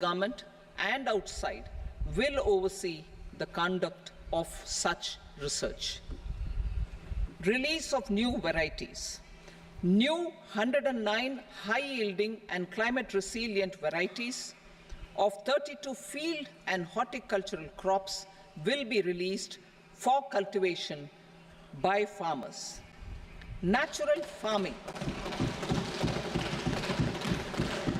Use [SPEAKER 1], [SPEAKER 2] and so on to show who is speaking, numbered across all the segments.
[SPEAKER 1] government and outside will oversee the conduct of such research. Release of new varieties. New 109 high-yielding and climate-resilient varieties of 32 field and horticultural crops will be released for cultivation by farmers. Natural farming.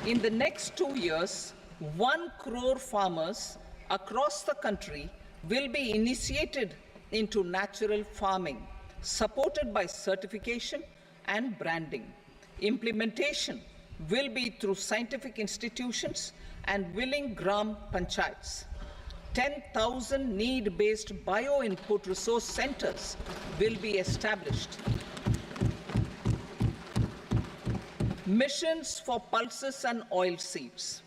[SPEAKER 1] In the next 2 years, 1 crore farmers across the country will be initiated into natural farming, supported by certification and branding. Implementation will be through scientific institutions and willing gram panchayats. 10,000 need-based bio-input resource centers will be established. Missions for pulses and oil seeds.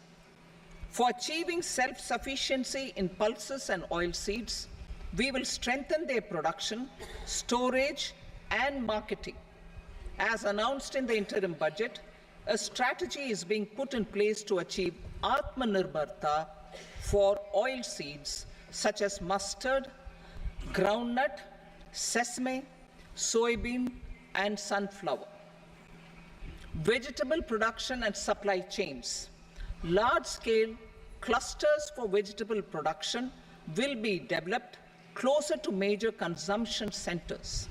[SPEAKER 1] For achieving self-sufficiency in pulses and oil seeds, we will strengthen their production, storage, and marketing. As announced in the interim budget, a strategy is being put in place to achieve Atmanirbharta for oil seeds such as mustard, groundnut, sesame, soybean, and sunflower. Vegetable production and supply chains. Large-scale clusters for vegetable production will be developed closer to major consumption centers.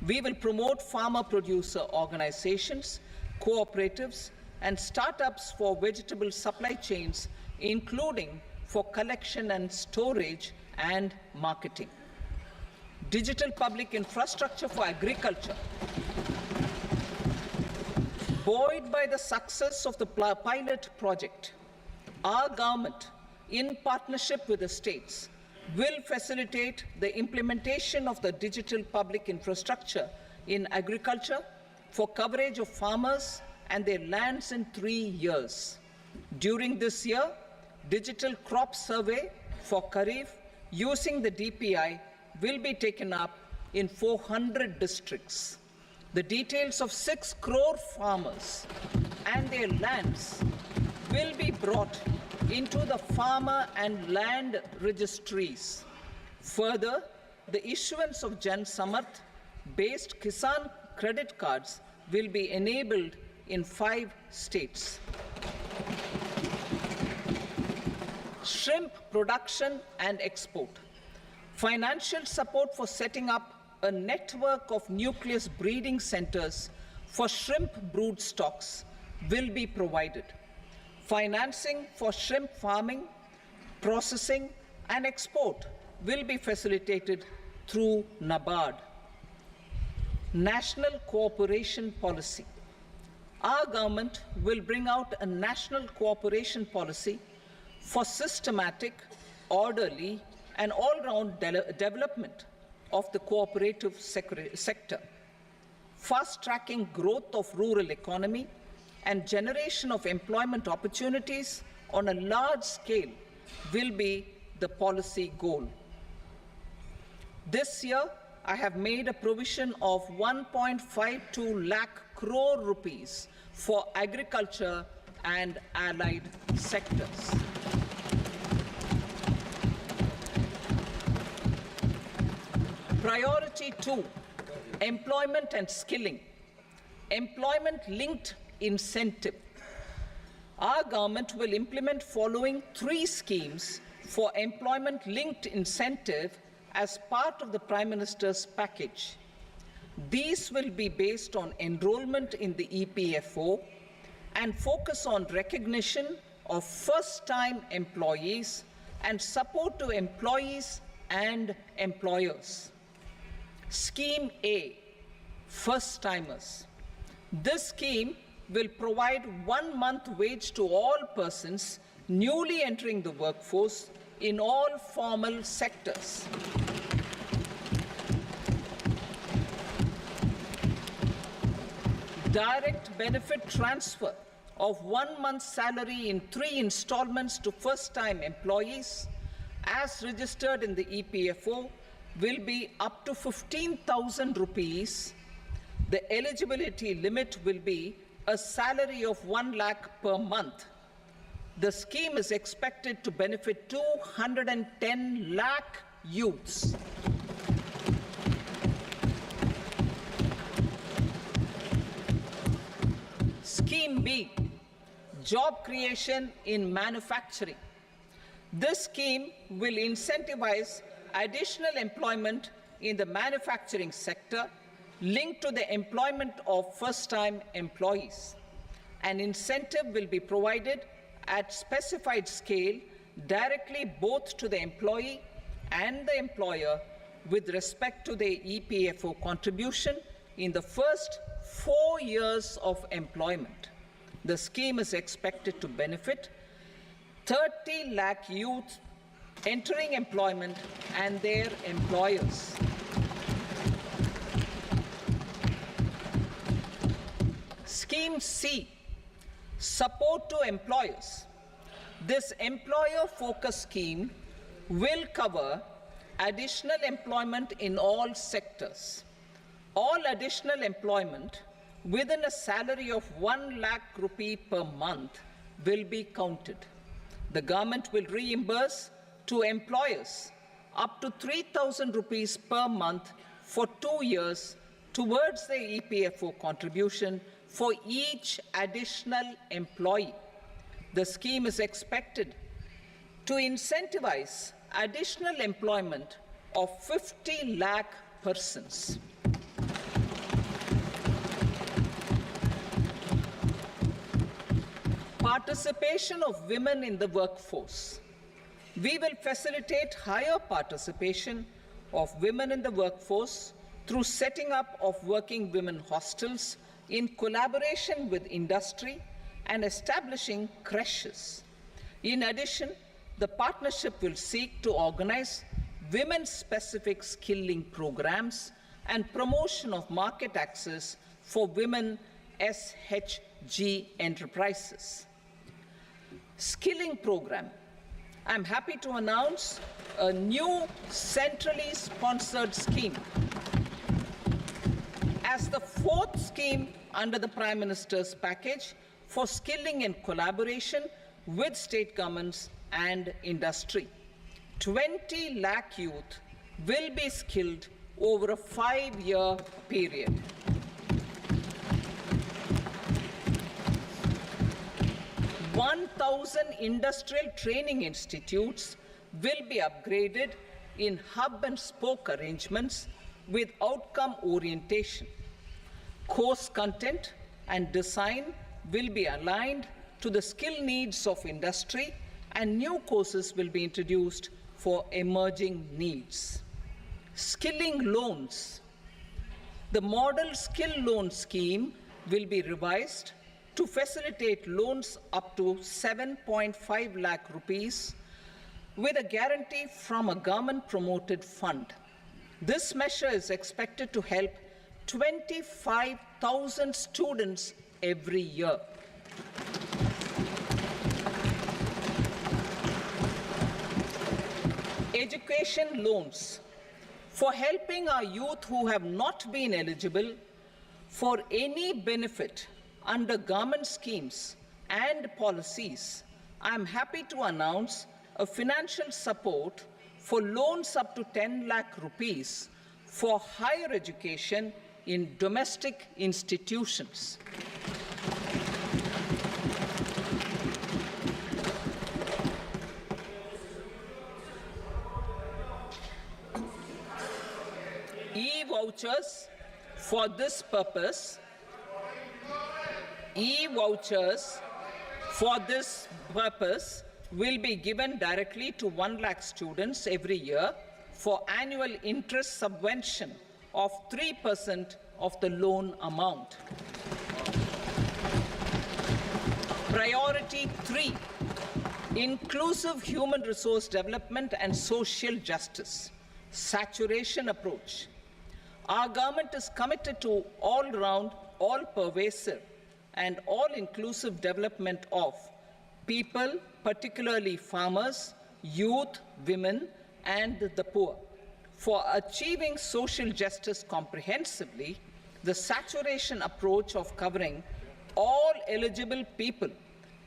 [SPEAKER 1] We will promote farmer-producer organizations, cooperatives, and startups for vegetable supply chains, including for collection and storage and marketing. Digital public infrastructure for agriculture. Buoyed by the success of the pilot project, our government, in partnership with the states, will facilitate the implementation of the digital public infrastructure in agriculture for coverage of farmers and their lands in 3 years. During this year, digital crop survey for Kharif using the DPI will be taken up in 400 districts. The details of 6 crore farmers and their lands will be brought into the farmer and land registries. Further, the issuance of Jan Samarth-based Kisan credit cards will be enabled in 5 states. Shrimp production and export. Financial support for setting up a network of nucleus breeding centers for shrimp brood stocks will be provided. Financing for shrimp farming, processing, and export will be facilitated through NABARD. National cooperation policy. Our government will bring out a national cooperation policy for systematic, orderly, and all-round development of the cooperative sector, fast-tracking growth of rural economy and generation of employment opportunities on a large scale will be the policy goal. This year, I have made a provision of 1.52 lakh crore rupees for agriculture and allied sectors. Priority 2, employment and skilling. Employment-linked incentive. Our government will implement following 3 schemes for employment-linked incentive as part of the Prime Minister's package. These will be based on enrollment in the EPFO and focus on recognition of first-time employees and support to employees and employers. Scheme A, first-timers. This scheme will provide 1 month wage to all persons newly entering the workforce in all formal sectors. Direct benefit transfer of 1 month's salary in 3 installments to first-time employees as registered in the EPFO will be up to 15,000 rupees. The eligibility limit will be a salary of 1 lakh per month. The scheme is expected to benefit 210 lakh youths. Scheme B, job creation in manufacturing. This scheme will incentivize additional employment in the manufacturing sector linked to the employment of first-time employees. An incentive will be provided at specified scale directly both to the employee and the employer with respect to the EPFO contribution in the first 4 years of employment. The scheme is expected to benefit 30 lakh youth entering employment and their employers. Scheme C, support to employers. This employer-focused scheme will cover additional employment in all sectors. All additional employment within a salary of 1 lakh rupee per month will be counted. The government will reimburse to employers up to 3,000 rupees per month for 2 years towards the EPFO contribution for each additional employee. The scheme is expected to incentivize additional employment of 50 lakh persons. Participation of women in the workforce. We will facilitate higher participation of women in the workforce through setting up of working women hostels in collaboration with industry and establishing creches. In addition, the partnership will seek to organize women-specific skilling programs and promotion of market access for women SHG enterprises. Skilling program. I'm happy to announce a new centrally sponsored scheme as the fourth scheme under the Prime Minister's package for skilling in collaboration with state governments and industry. 20 lakh youth will be skilled over a 5-year period. "1,000 industrial training institutes will be upgraded in hub and spoke arrangements with outcome orientation. Course content and design will be aligned to the skill needs of industry, and new courses will be introduced for emerging needs." Skilling loans. The model skill loan scheme will be revised to facilitate loans up to 7.5 lakh rupees with a guarantee from a government-promoted fund. This measure is expected to help 25,000 students every year. Education loans. For helping our youth who have not been eligible for any benefit under government schemes and policies, I am happy to announce a financial support for loans up to 10 lakh rupees for higher education in domestic institutions. E-vouchers for this purpose. E-vouchers for this purpose will be given directly to 1 lakh students every year for annual interest subvention of 3% of the loan amount. Priority 3, inclusive human resource development and social justice. Saturation approach. Our government is committed to all-round, all-pervasive, and all-inclusive development of people, particularly farmers, youth, women, and the poor. For achieving social justice comprehensively, the saturation approach of covering all eligible people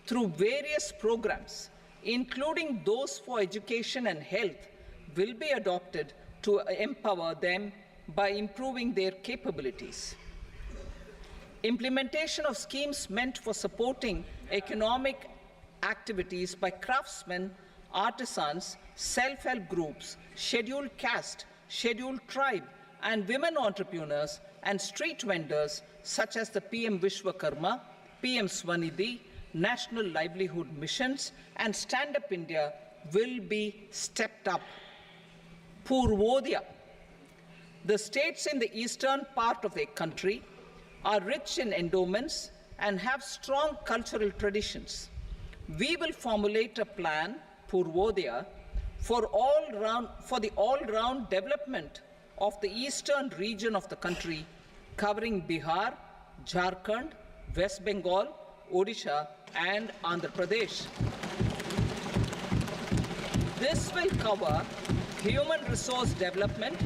[SPEAKER 1] through various programs, including those for education and health, will be adopted to empower them by improving their capabilities. Implementation of schemes meant for supporting economic activities by craftsmen, artisans, self-help groups, scheduled caste, scheduled tribe, and women entrepreneurs and street vendors such as the PM Vishwakarma, PM Swanidhi, National Livelihood Missions, and Stand Up India will be stepped up. Purvodaya. The states in the eastern part of the country are rich in endowments and have strong cultural traditions. We will formulate a plan, Purvodaya, for the all-round development of the eastern region of the country, covering Bihar, Jharkhand, West Bengal, Odisha, and Andhra Pradesh. This will cover human resource development,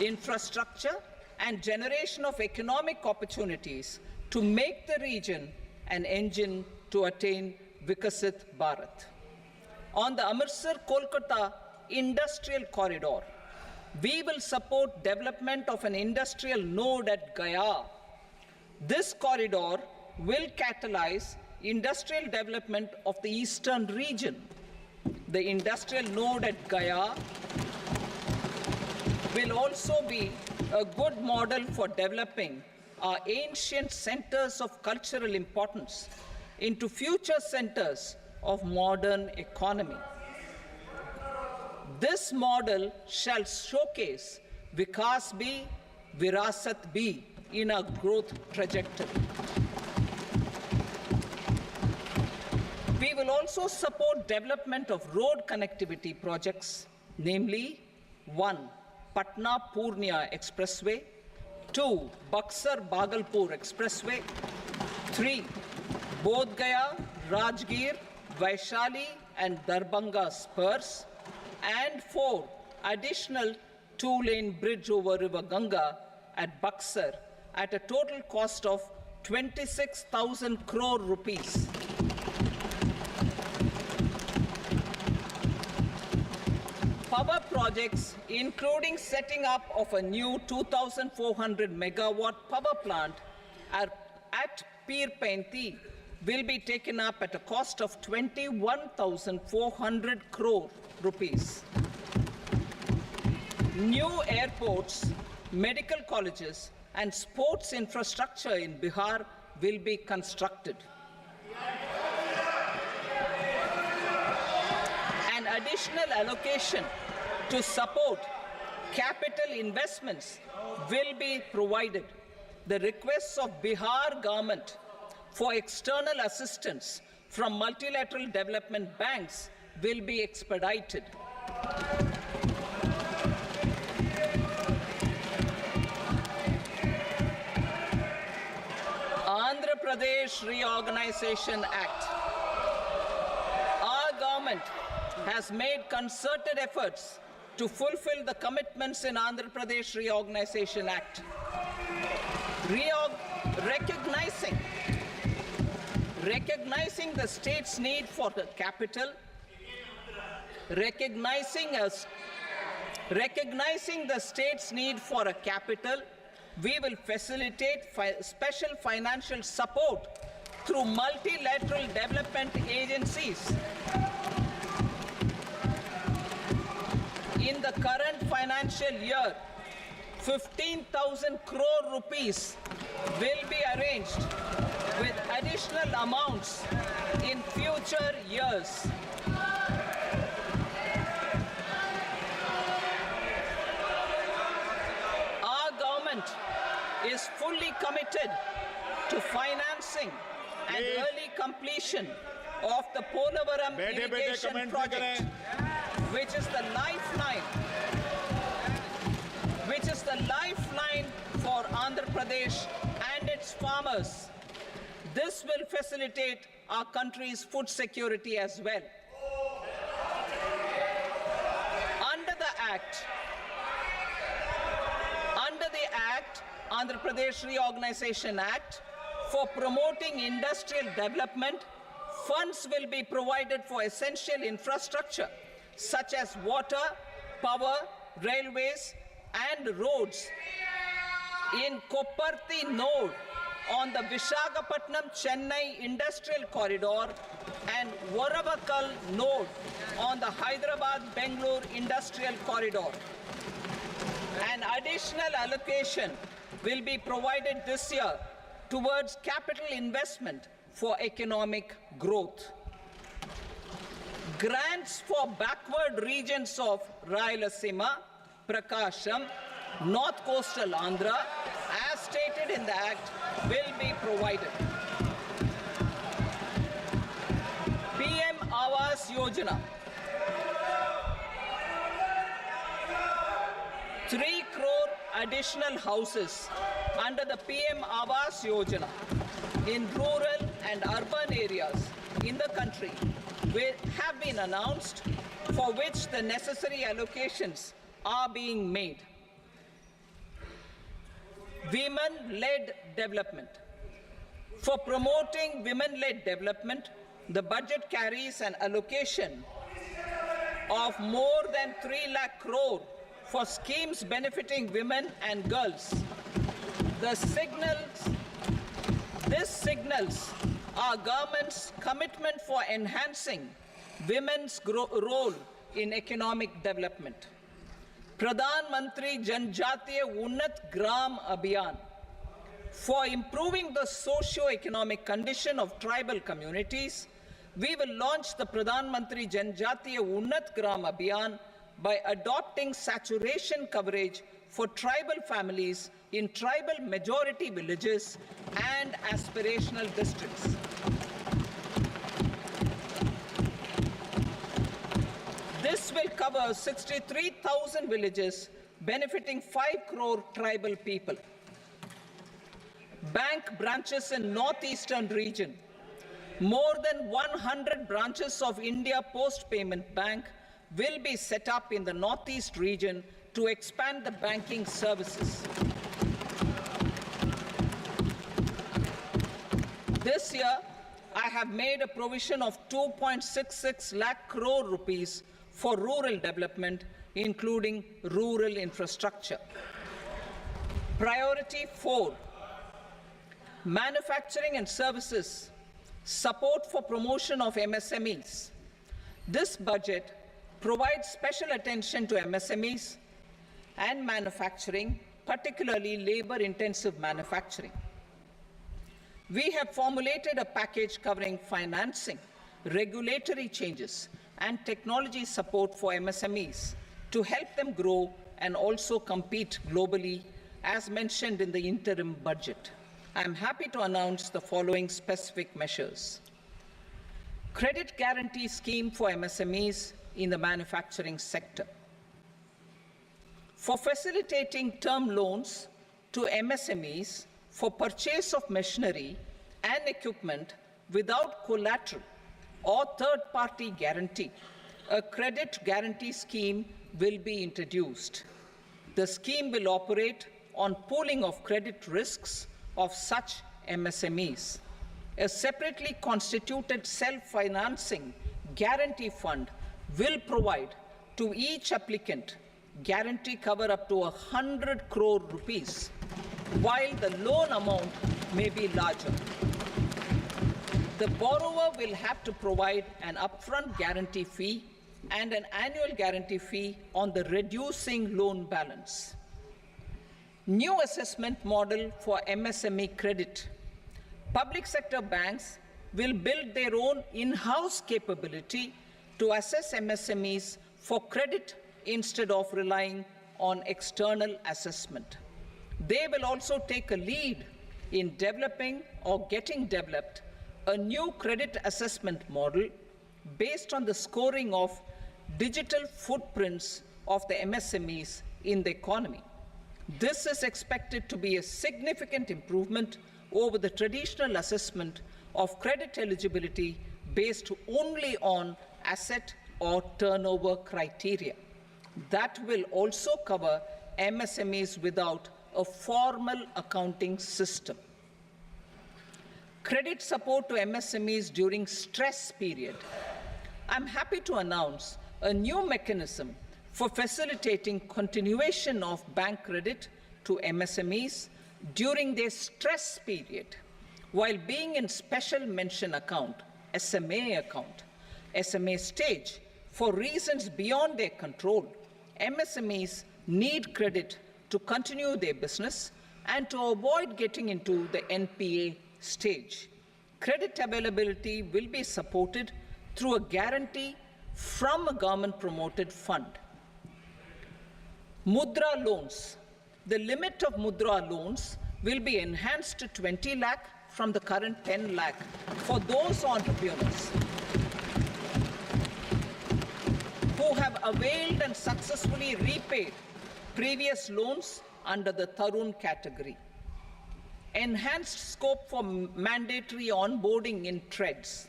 [SPEAKER 1] infrastructure, and generation of economic opportunities to make the region an engine to attain Vikasit Bharat. On the Amritsar-Kolkata Industrial Corridor, we will support development of an industrial node at Gaya. This corridor will catalyze industrial development of the eastern region. The industrial node at Gaya will also be a good model for developing our ancient centers of cultural importance into future centers of modern economy. This model shall showcase Vikas B, Virasat B in our growth trajectory. We will also support development of road connectivity projects, namely 1. Patna-Purnia Expressway, 2. Buxar-Bhagalpur Expressway, 3. Bodh Gaya, Rajgir, Vaishali and Darbhanga spurs, and 4. Additional 2-lane bridge over River Ganga at Buxar at a total cost of 26,000 crore rupees. Power projects, including setting up of a new 2,400 megawatt power plant at Pir Painti, will be taken up at a cost of 21,400 crore rupees. New airports, medical colleges, and sports infrastructure in Bihar will be constructed. An additional allocation to support capital investments will be provided. The requests of Bihar government for external assistance from multilateral development banks will be expedited. Andhra Pradesh Reorganization Act. Our government has made concerted efforts to fulfill the commitments in Andhra Pradesh Reorganization Act. Recognizing the state's need for the capital, recognizing the state's need for a capital, we will facilitate special financial support through multilateral development agencies. In the current financial year, 15,000 crore rupees will be arranged with additional amounts in future years. Our government is fully committed to financing and early completion of the Polavaram irrigation project, which is the lifeline for Andhra Pradesh and its farmers. This will facilitate our country's food security as well. Under the Act, Andhra Pradesh Reorganization Act, For promoting industrial development, funds will be provided for essential infrastructure such as water, power, railways, and roads in Kopparthi node on the Visakhapatnam-Chennai Industrial Corridor and Varavakal node on the Hyderabad-Bengaluru Industrial Corridor. An additional allocation will be provided this year towards capital investment for economic growth. Grants for backward regions of Rayalaseema, Prakasham, North Coastal Andhra, as stated in the Act, will be provided. PM Awas Yojana. 3 crore additional houses under the PM Awas Yojana in rural and urban areas in the country have been announced, for which the necessary allocations are being made. Women-led development. For promoting women-led development, the budget carries an allocation of more than 3 lakh crore for schemes benefiting women and girls. This signals our government's commitment for enhancing women's role in economic development. Pradhan Mantri Janjatiya Unnat Gram Abhiyan. For improving the socio-economic condition of tribal communities, we will launch the Pradhan Mantri Janjatiya Unnat Gram Abhiyan by adopting saturation coverage for tribal families in tribal majority villages and aspirational districts. This will cover 63,000 villages, benefiting 5 crore tribal people. Bank branches in northeastern region. More than 100 branches of India Post Payment Bank will be set up in the northeast region to expand the banking services. This year, I have made a provision of 2.66 lakh crore rupees for rural development, including rural infrastructure. Priority 4, manufacturing and services, support for promotion of MSMEs. This budget provides special attention to MSMEs and manufacturing, particularly labor-intensive manufacturing. We have formulated a package covering financing, regulatory changes, and technology support for MSMEs to help them grow and also compete globally, as mentioned in the interim budget. I am happy to announce the following specific measures. Credit guarantee scheme for MSMEs in the manufacturing sector. For facilitating term loans to MSMEs for purchase of machinery and equipment without collateral or third-party guarantee, a credit guarantee scheme will be introduced. The scheme will operate on pooling of credit risks of such MSMEs. A separately constituted self-financing guarantee fund will provide to each applicant guarantee cover up to 100 crore rupees, while the loan amount may be larger. The borrower will have to provide an upfront guarantee fee and an annual guarantee fee on the reducing loan balance. New assessment model for MSME credit. Public sector banks will build their own in-house capability to assess MSMEs for credit instead of relying on external assessment. They will also take a lead in developing or getting developed a new credit assessment model based on the scoring of digital footprints of the MSMEs in the economy. This is expected to be a significant improvement over the traditional assessment of credit eligibility based only on asset or turnover criteria. That will also cover MSMEs without a formal accounting system. Credit support to MSMEs during stress period. I'm happy to announce a new mechanism for facilitating continuation of bank credit to MSMEs during their stress period while being in special mention account, SMA stage, for reasons beyond their control. MSMEs need credit to continue their business and to avoid getting into the NPA stage. Credit availability will be supported through a guarantee from a government-promoted fund. Mudra loans. The limit of Mudra loans will be enhanced to 20 lakh from the current 10 lakh for those entrepreneurs who have availed and successfully repaid previous loans under the Tarun category. Enhanced scope for mandatory onboarding in trades.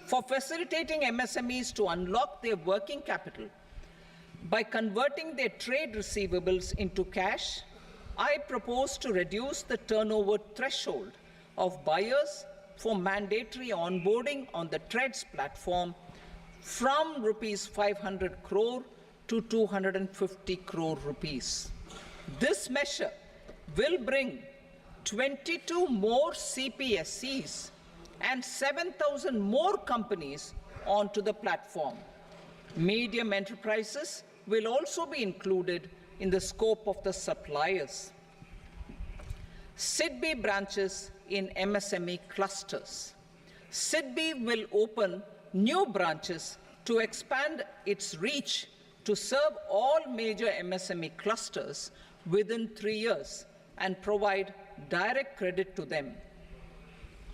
[SPEAKER 1] For facilitating MSMEs to unlock their working capital by converting their trade receivables into cash, I propose to reduce the turnover threshold of buyers for mandatory onboarding on the trades platform from rupees 500 crore to 250 crore rupees. This measure will bring 22 more CPSCs and 7,000 more companies onto the platform. Medium enterprises will also be included in the scope of the suppliers. SIDBI branches in MSME clusters. SIDBI will open new branches to expand its reach to serve all major MSME clusters within 3 years and provide direct credit to them.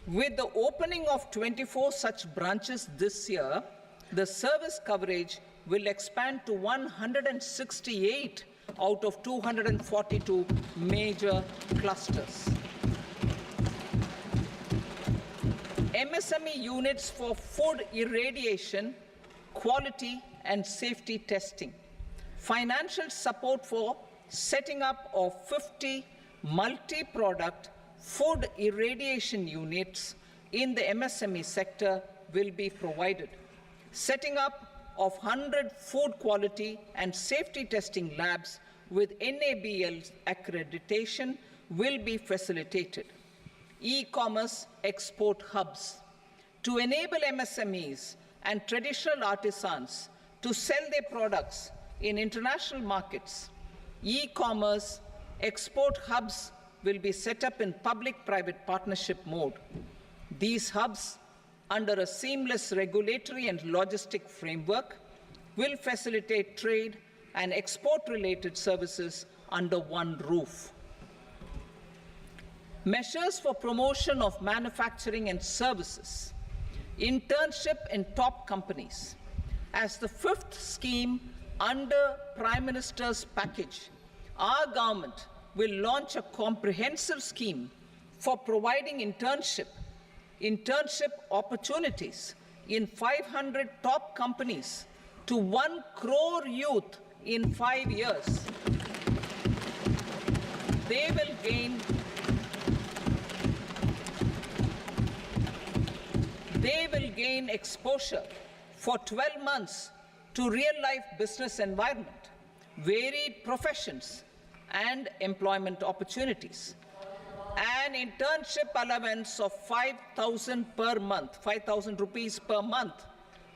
[SPEAKER 1] With the opening of 24 such branches this year, the service coverage will expand to 168 out of 242 major clusters. MSME units for food irradiation, quality and safety testing. Financial support for setting up of 50 multi-product food irradiation units in the MSME sector will be provided. Setting up of 100 food quality and safety testing labs with NABL accreditation will be facilitated. E-commerce export hubs. To enable MSMEs and traditional artisans to sell their products in international markets, e-commerce export hubs will be set up in public-private partnership mode. These hubs, under a seamless regulatory and logistic framework, will facilitate trade and export-related services under one roof. Measures for promotion of manufacturing and services. Internship in top companies. As the fifth scheme under Prime Minister's package, our government will launch a comprehensive scheme for providing internship opportunities in 500 top companies to 1 crore youth in 5 years. They will gain exposure for 12 months to real-life business environment, varied professions, and employment opportunities. An internship allowance of 5,000 per month, 5,000 rupees per month,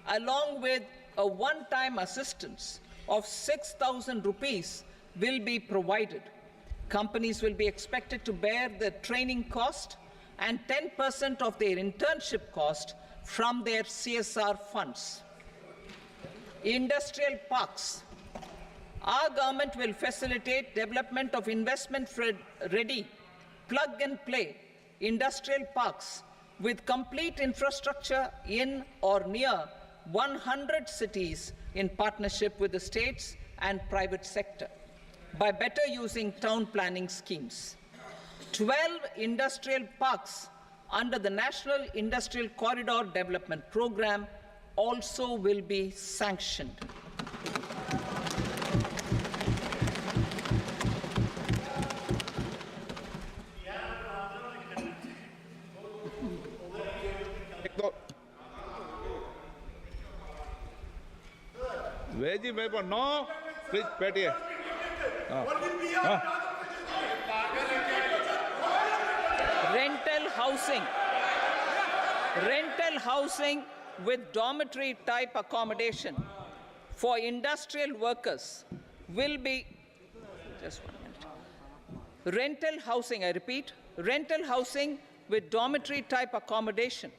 [SPEAKER 1] along with a one-time assistance of 6,000 rupees will be provided. Companies will be expected to bear the training cost and 10% of their internship cost from their CSR funds. Industrial parks. Our government will facilitate development of investment-ready, plug-and-play industrial parks with complete infrastructure in or near 100 cities in partnership with the states and private sector by better using town planning schemes. 12 industrial parks under the National Industrial Corridor Development Program also will be sanctioned.
[SPEAKER 2] Veggie paper, no. Please, Petty.
[SPEAKER 1] Rental housing with dormitory type accommodation for industrial workers will be, just 1 minute. Rental housing, I repeat, rental housing with dormitory type accommodation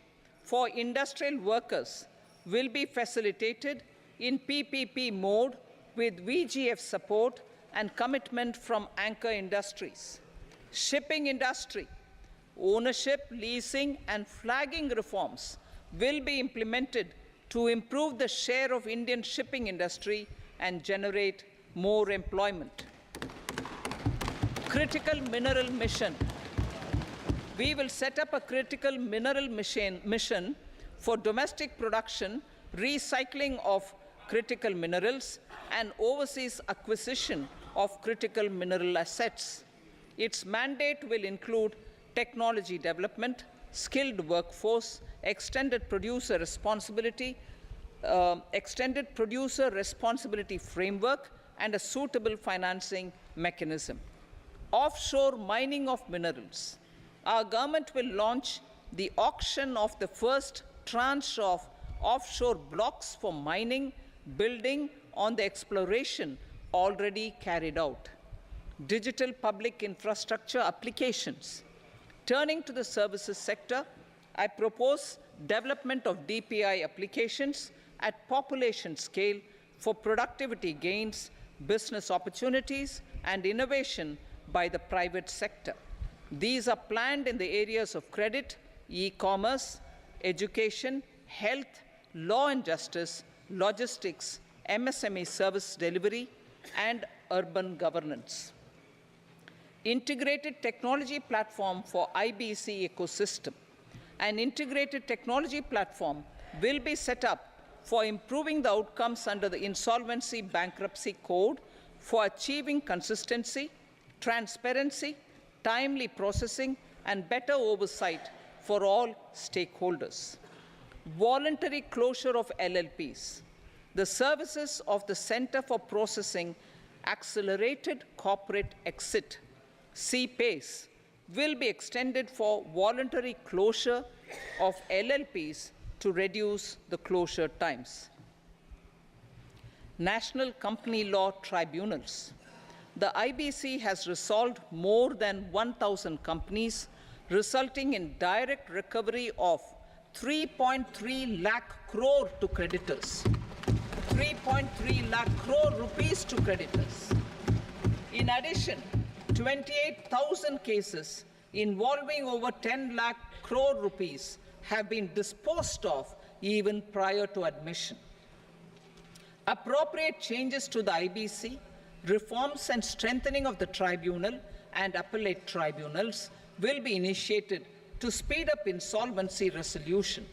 [SPEAKER 1] for industrial workers will be facilitated in PPP mode with VGF support and commitment from anchor industries. Shipping industry, ownership, leasing, and flagging reforms will be implemented to improve the share of Indian shipping industry and generate more employment. Critical mineral mission. We will set up a critical mineral mission for domestic production, recycling of critical minerals, and overseas acquisition of critical mineral assets. Its mandate will include technology development, skilled workforce, extended producer responsibility framework, and a suitable financing mechanism. Offshore mining of minerals. Our government will launch the auction of the first tranche of offshore blocks for mining, building on the exploration already carried out. Digital public infrastructure applications. Turning to the services sector, I propose development of DPI applications at population scale for productivity gains, business opportunities, and innovation by the private sector. These are planned in the areas of credit, e-commerce, education, health, law and justice, logistics, MSME service delivery, and urban governance. Integrated technology platform for IBC ecosystem. An integrated technology platform will be set up for improving the outcomes under the Insolvency Bankruptcy Code for achieving consistency, transparency, timely processing, and better oversight for all stakeholders. Voluntary closure of LLPs. The services of the Center for Processing Accelerated Corporate Exit, CPACE, will be extended for voluntary closure of LLPs to reduce the closure times. National Company Law Tribunals. The IBC has resolved more than 1,000 companies, resulting in direct recovery of 3.3 lakh crore to creditors. 3.3 lakh crore rupees to creditors. In addition, 28,000 cases involving over 10 lakh crore rupees have been disposed of even prior to admission. Appropriate changes to the IBC, reforms and strengthening of the tribunal and appellate tribunals will be initiated to speed up insolvency resolution.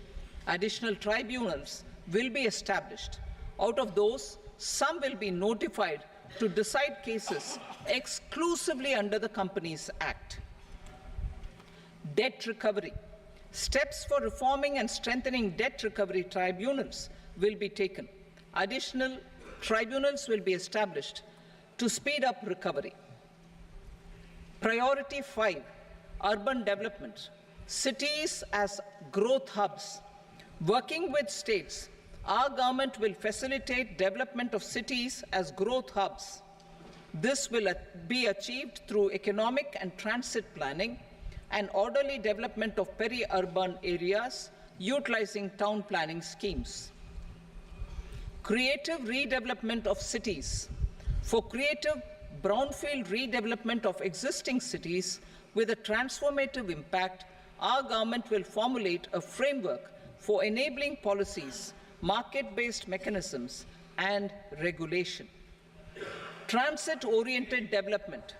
[SPEAKER 1] Additional tribunals will be established. Out of those, some will be notified to decide cases exclusively under the Companies Act. Debt recovery. Steps for reforming and strengthening debt recovery tribunals will be taken. Additional tribunals will be established to speed up recovery. Priority 5, urban development. Cities as growth hubs. Working with states, our government will facilitate development of cities as growth hubs. This will be achieved through economic and transit planning and orderly development of peri-urban areas utilizing town planning schemes. Creative redevelopment of cities. For creative brownfield redevelopment of existing cities with a transformative impact, our government will formulate a framework for enabling policies, market-based mechanisms, and regulation. Transit-oriented development.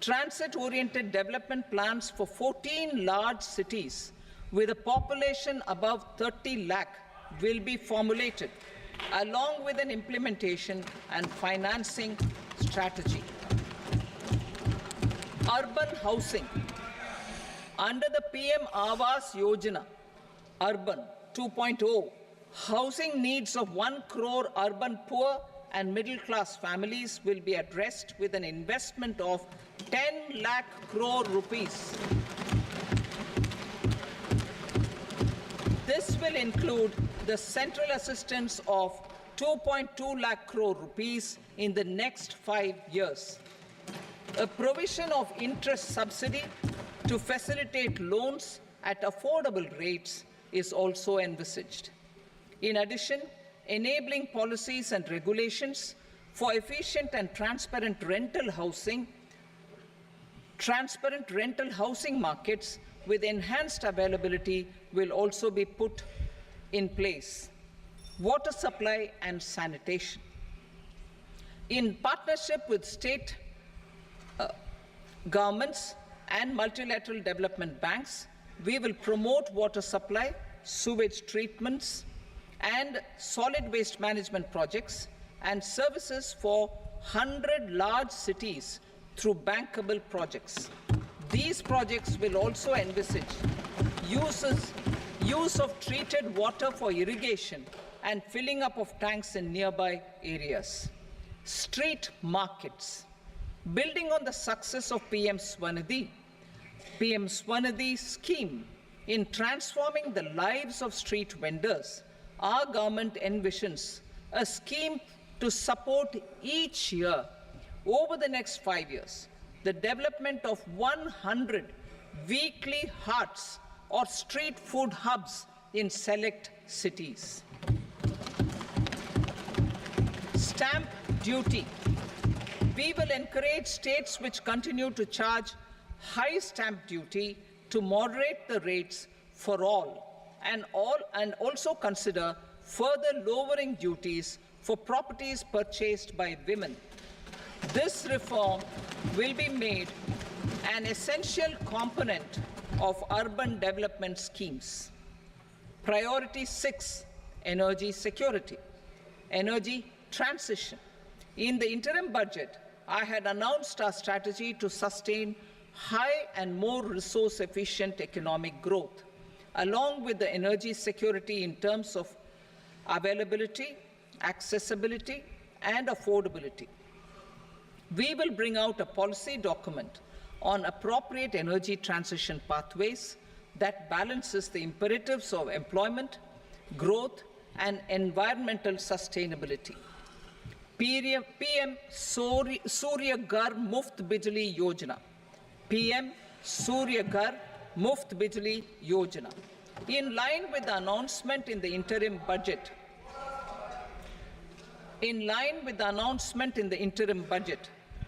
[SPEAKER 1] Transit-oriented development plans for 14 large cities with a population above 30 lakh will be formulated, along with an implementation and financing strategy. Urban housing. Under the PM Awas Yojana, Urban 2.0, housing needs of 1 crore urban poor and middle-class families will be addressed with an investment of 10 lakh crore rupees. This will include the central assistance of 2.2 lakh crore rupees in the next 5 years. A provision of interest subsidy to facilitate loans at affordable rates is also envisaged. In addition, enabling policies and regulations for efficient and transparent rental housing markets with enhanced availability will also be put in place. Water supply and sanitation. In partnership with state governments and multilateral development banks, we will promote water supply, sewage treatments, and solid waste management projects and services for 100 large cities through bankable projects. These projects will also envisage use of treated water for irrigation and filling up of tanks in nearby areas. Street markets. Building on the success of PM Swanidhi scheme in transforming the lives of street vendors, our government envisions a scheme to support each year over the next 5 years the development of 100 weekly hearts or street food hubs in select cities. Stamp duty. We will encourage states which continue to charge high stamp duty to moderate the rates for all and also consider further lowering duties for properties purchased by women. This reform will be made an essential component of urban development schemes. Priority 6, energy security, energy transition. In the interim budget, I had announced our strategy to sustain high and more resource-efficient economic growth, along with the energy security in terms of availability, accessibility, and affordability. We will bring out a policy document on appropriate energy transition pathways that balances the imperatives of employment, growth, and environmental sustainability. PM Surya Ghar Muft Bijli Yojana. PM Surya Ghar Muft Bijli Yojana. In line with the announcement in the interim budget,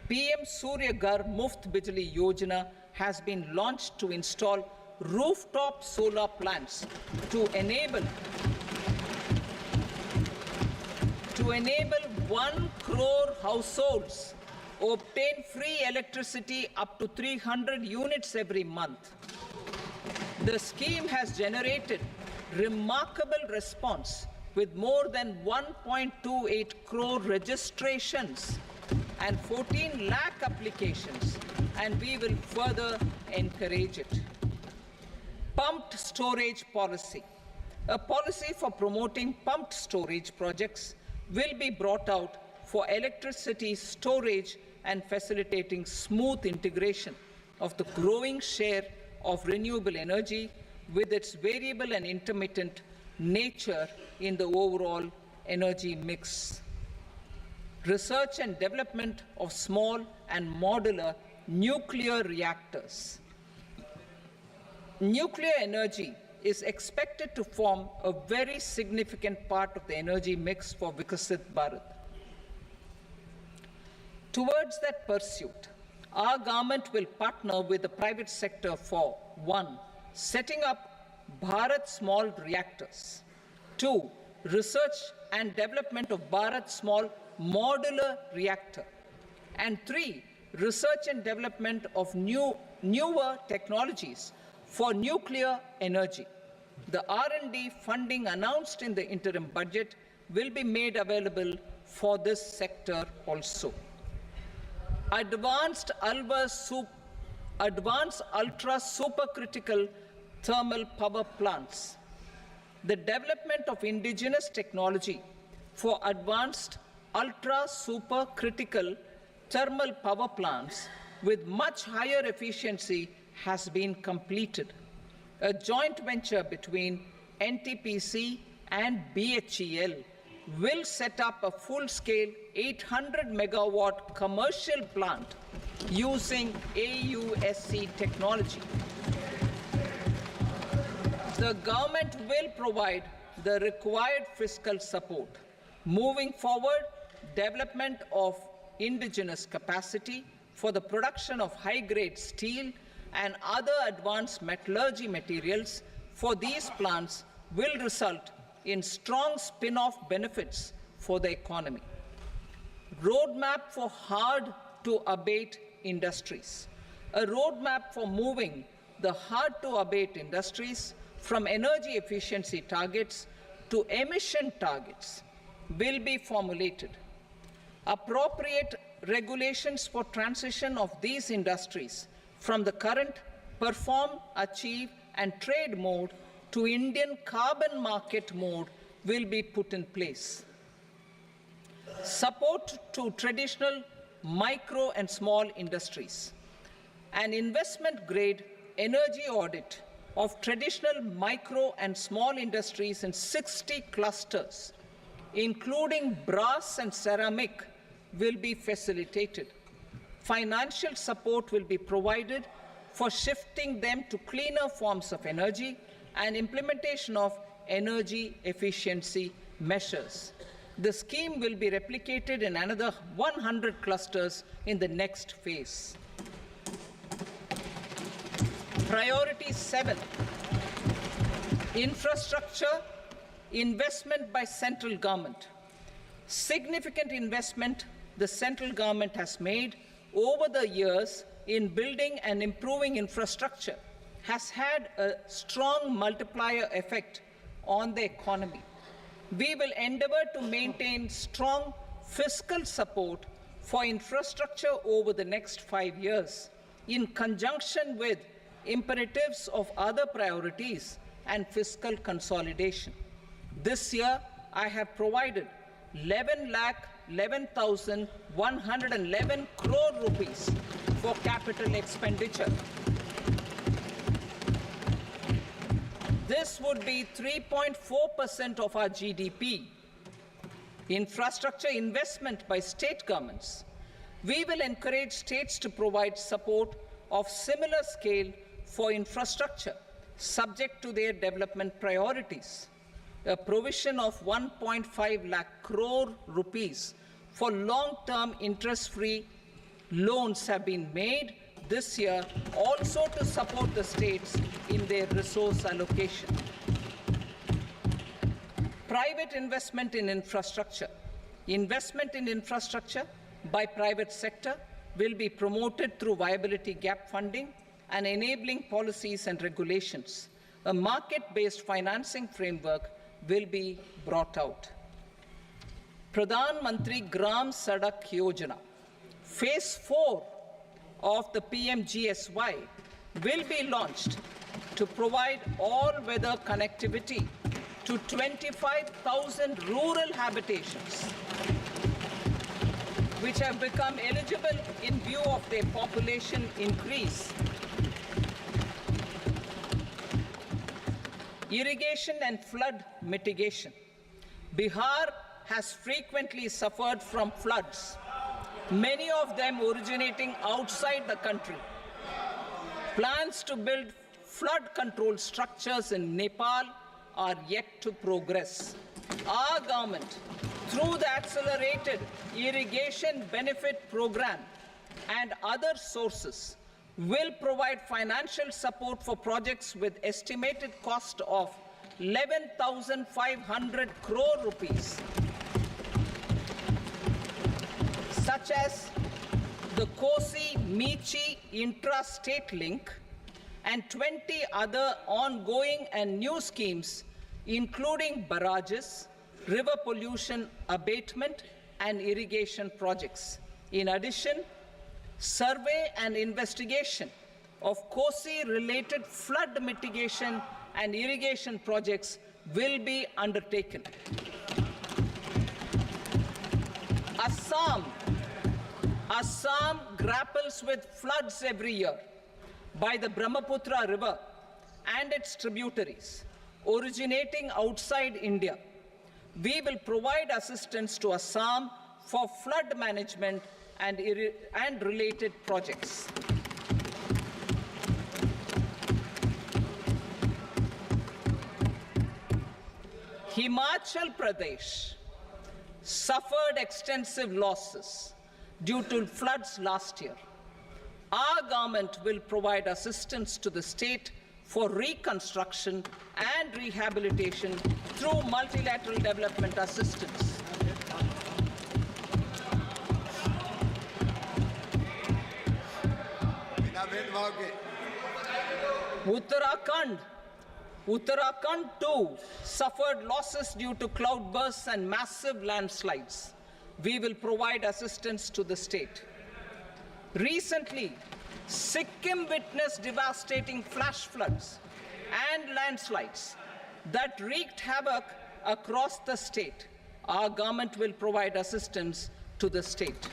[SPEAKER 1] PM Surya Ghar Muft Bijli Yojana has been launched to install rooftop solar plants to enable 1 crore households obtain free electricity up to 300 units every month. The scheme has generated remarkable response with more than 1.28 crore registrations and 14 lakh applications, and we will further encourage it. Pumped storage policy. A policy for promoting pumped storage projects will be brought out for electricity storage and facilitating smooth integration of the growing share of renewable energy with its variable and intermittent nature in the overall energy mix. Research and development of small and modular nuclear reactors. Nuclear energy is expected to form a very significant part of the energy mix for Vikasit Bharat. Towards that pursuit, our government will partner with the private sector for 1. Setting up Bharat Small Reactors, 2. Research and development of Bharat Small Modular Reactor, and 3. Research and development of newer technologies for nuclear energy. The R&D funding announced in the interim budget will be made available for this sector also. Advanced ultra supercritical thermal power plants. The development of indigenous technology for advanced ultra supercritical thermal power plants with much higher efficiency has been completed. A joint venture between NTPC and BHEL will set up a full-scale 800 megawatt commercial plant using AUSC technology. The government will provide the required fiscal support. Moving forward, development of indigenous capacity for the production of high-grade steel and other advanced metallurgy materials for these plants will result in strong spin-off benefits for the economy. Roadmap for hard-to-abate industries. A roadmap for moving the hard-to-abate industries from energy efficiency targets to emission targets will be formulated. Appropriate regulations for transition of these industries from the current perform, achieve, and trade mode to Indian carbon market mode will be put in place. Support to traditional micro and small industries. An investment-grade energy audit of traditional micro and small industries in 60 clusters, including brass and ceramic, will be facilitated. Financial support will be provided for shifting them to cleaner forms of energy and implementation of energy efficiency measures. The scheme will be replicated in another 100 clusters in the next phase. Priority 7, infrastructure investment by central government. Significant investment the central government has made over the years in building and improving infrastructure has had a strong multiplier effect on the economy. We will endeavor to maintain strong fiscal support for infrastructure over the next 5 years in conjunction with imperatives of other priorities and fiscal consolidation. This year, I have provided 11,11,111 crore rupees for capital expenditure. This would be 3.4% of our GDP. Infrastructure investment by state governments. We will encourage states to provide support of similar scale for infrastructure, subject to their development priorities. A provision of 1.5 lakh crore rupees for long-term interest-free loans have been made this year also to support the states in their resource allocation. Private investment in infrastructure. Investment in infrastructure by private sector will be promoted through viability gap funding and enabling policies and regulations. A market-based financing framework will be brought out. Pradhan Mantri Gram Sadak Yojana. Phase 4 of the PMGSY will be launched to provide all-weather connectivity to 25,000 rural habitations, which have become eligible in view of their population increase. Irrigation and flood mitigation. Bihar has frequently suffered from floods, many of them originating outside the country. Plans to build flood control structures in Nepal are yet to progress. Our government, through the accelerated irrigation benefit program and other sources, will provide financial support for projects with estimated cost of 11,500 crore rupees, such as the Kosi-Michi intra-state link and 20 other ongoing and new schemes, including barrages, river pollution abatement, and irrigation projects. In addition, survey and investigation of Kosi-related flood mitigation and irrigation projects will be undertaken. Assam grapples with floods every year by the Brahmaputra River and its tributaries originating outside India. We will provide assistance to Assam for flood management and related projects. Himachal Pradesh suffered extensive losses due to floods last year. Our government will provide assistance to the state for reconstruction and rehabilitation through multilateral development assistance. Uttarakhand too suffered losses due to cloudbursts and massive landslides. We will provide assistance to the state. Recently, Sikkim witnessed devastating flash floods and landslides that wreaked havoc across the state. Our government will provide assistance to the state.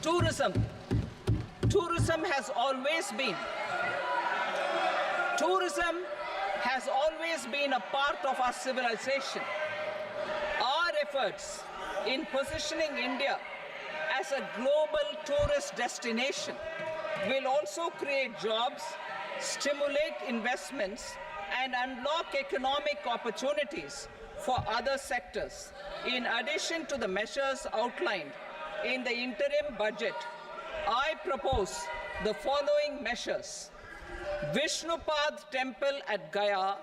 [SPEAKER 1] Tourism has always been a part of our civilization. Our efforts in positioning India as a global tourist destination will also create jobs, stimulate investments, and unlock economic opportunities for other sectors. In addition to the measures outlined in the interim budget, I propose the following measures. Vishnupad Temple at Gaya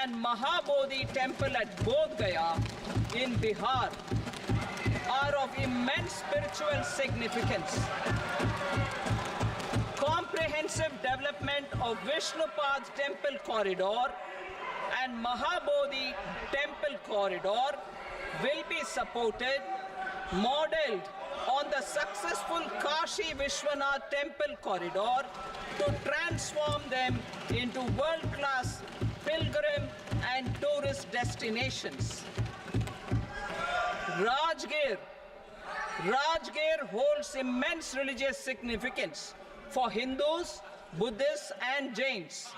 [SPEAKER 1] and Mahabodhi Temple at Bodh Gaya in Bihar are of immense spiritual significance. Comprehensive development of Vishnupad Temple corridor and Mahabodhi Temple corridor will be supported, modeled on the successful Kashi Vishwanath Temple corridor to transform them into world-class pilgrim and tourist destinations. Rajgir holds immense religious significance for Hindus, Buddhists, and Jains.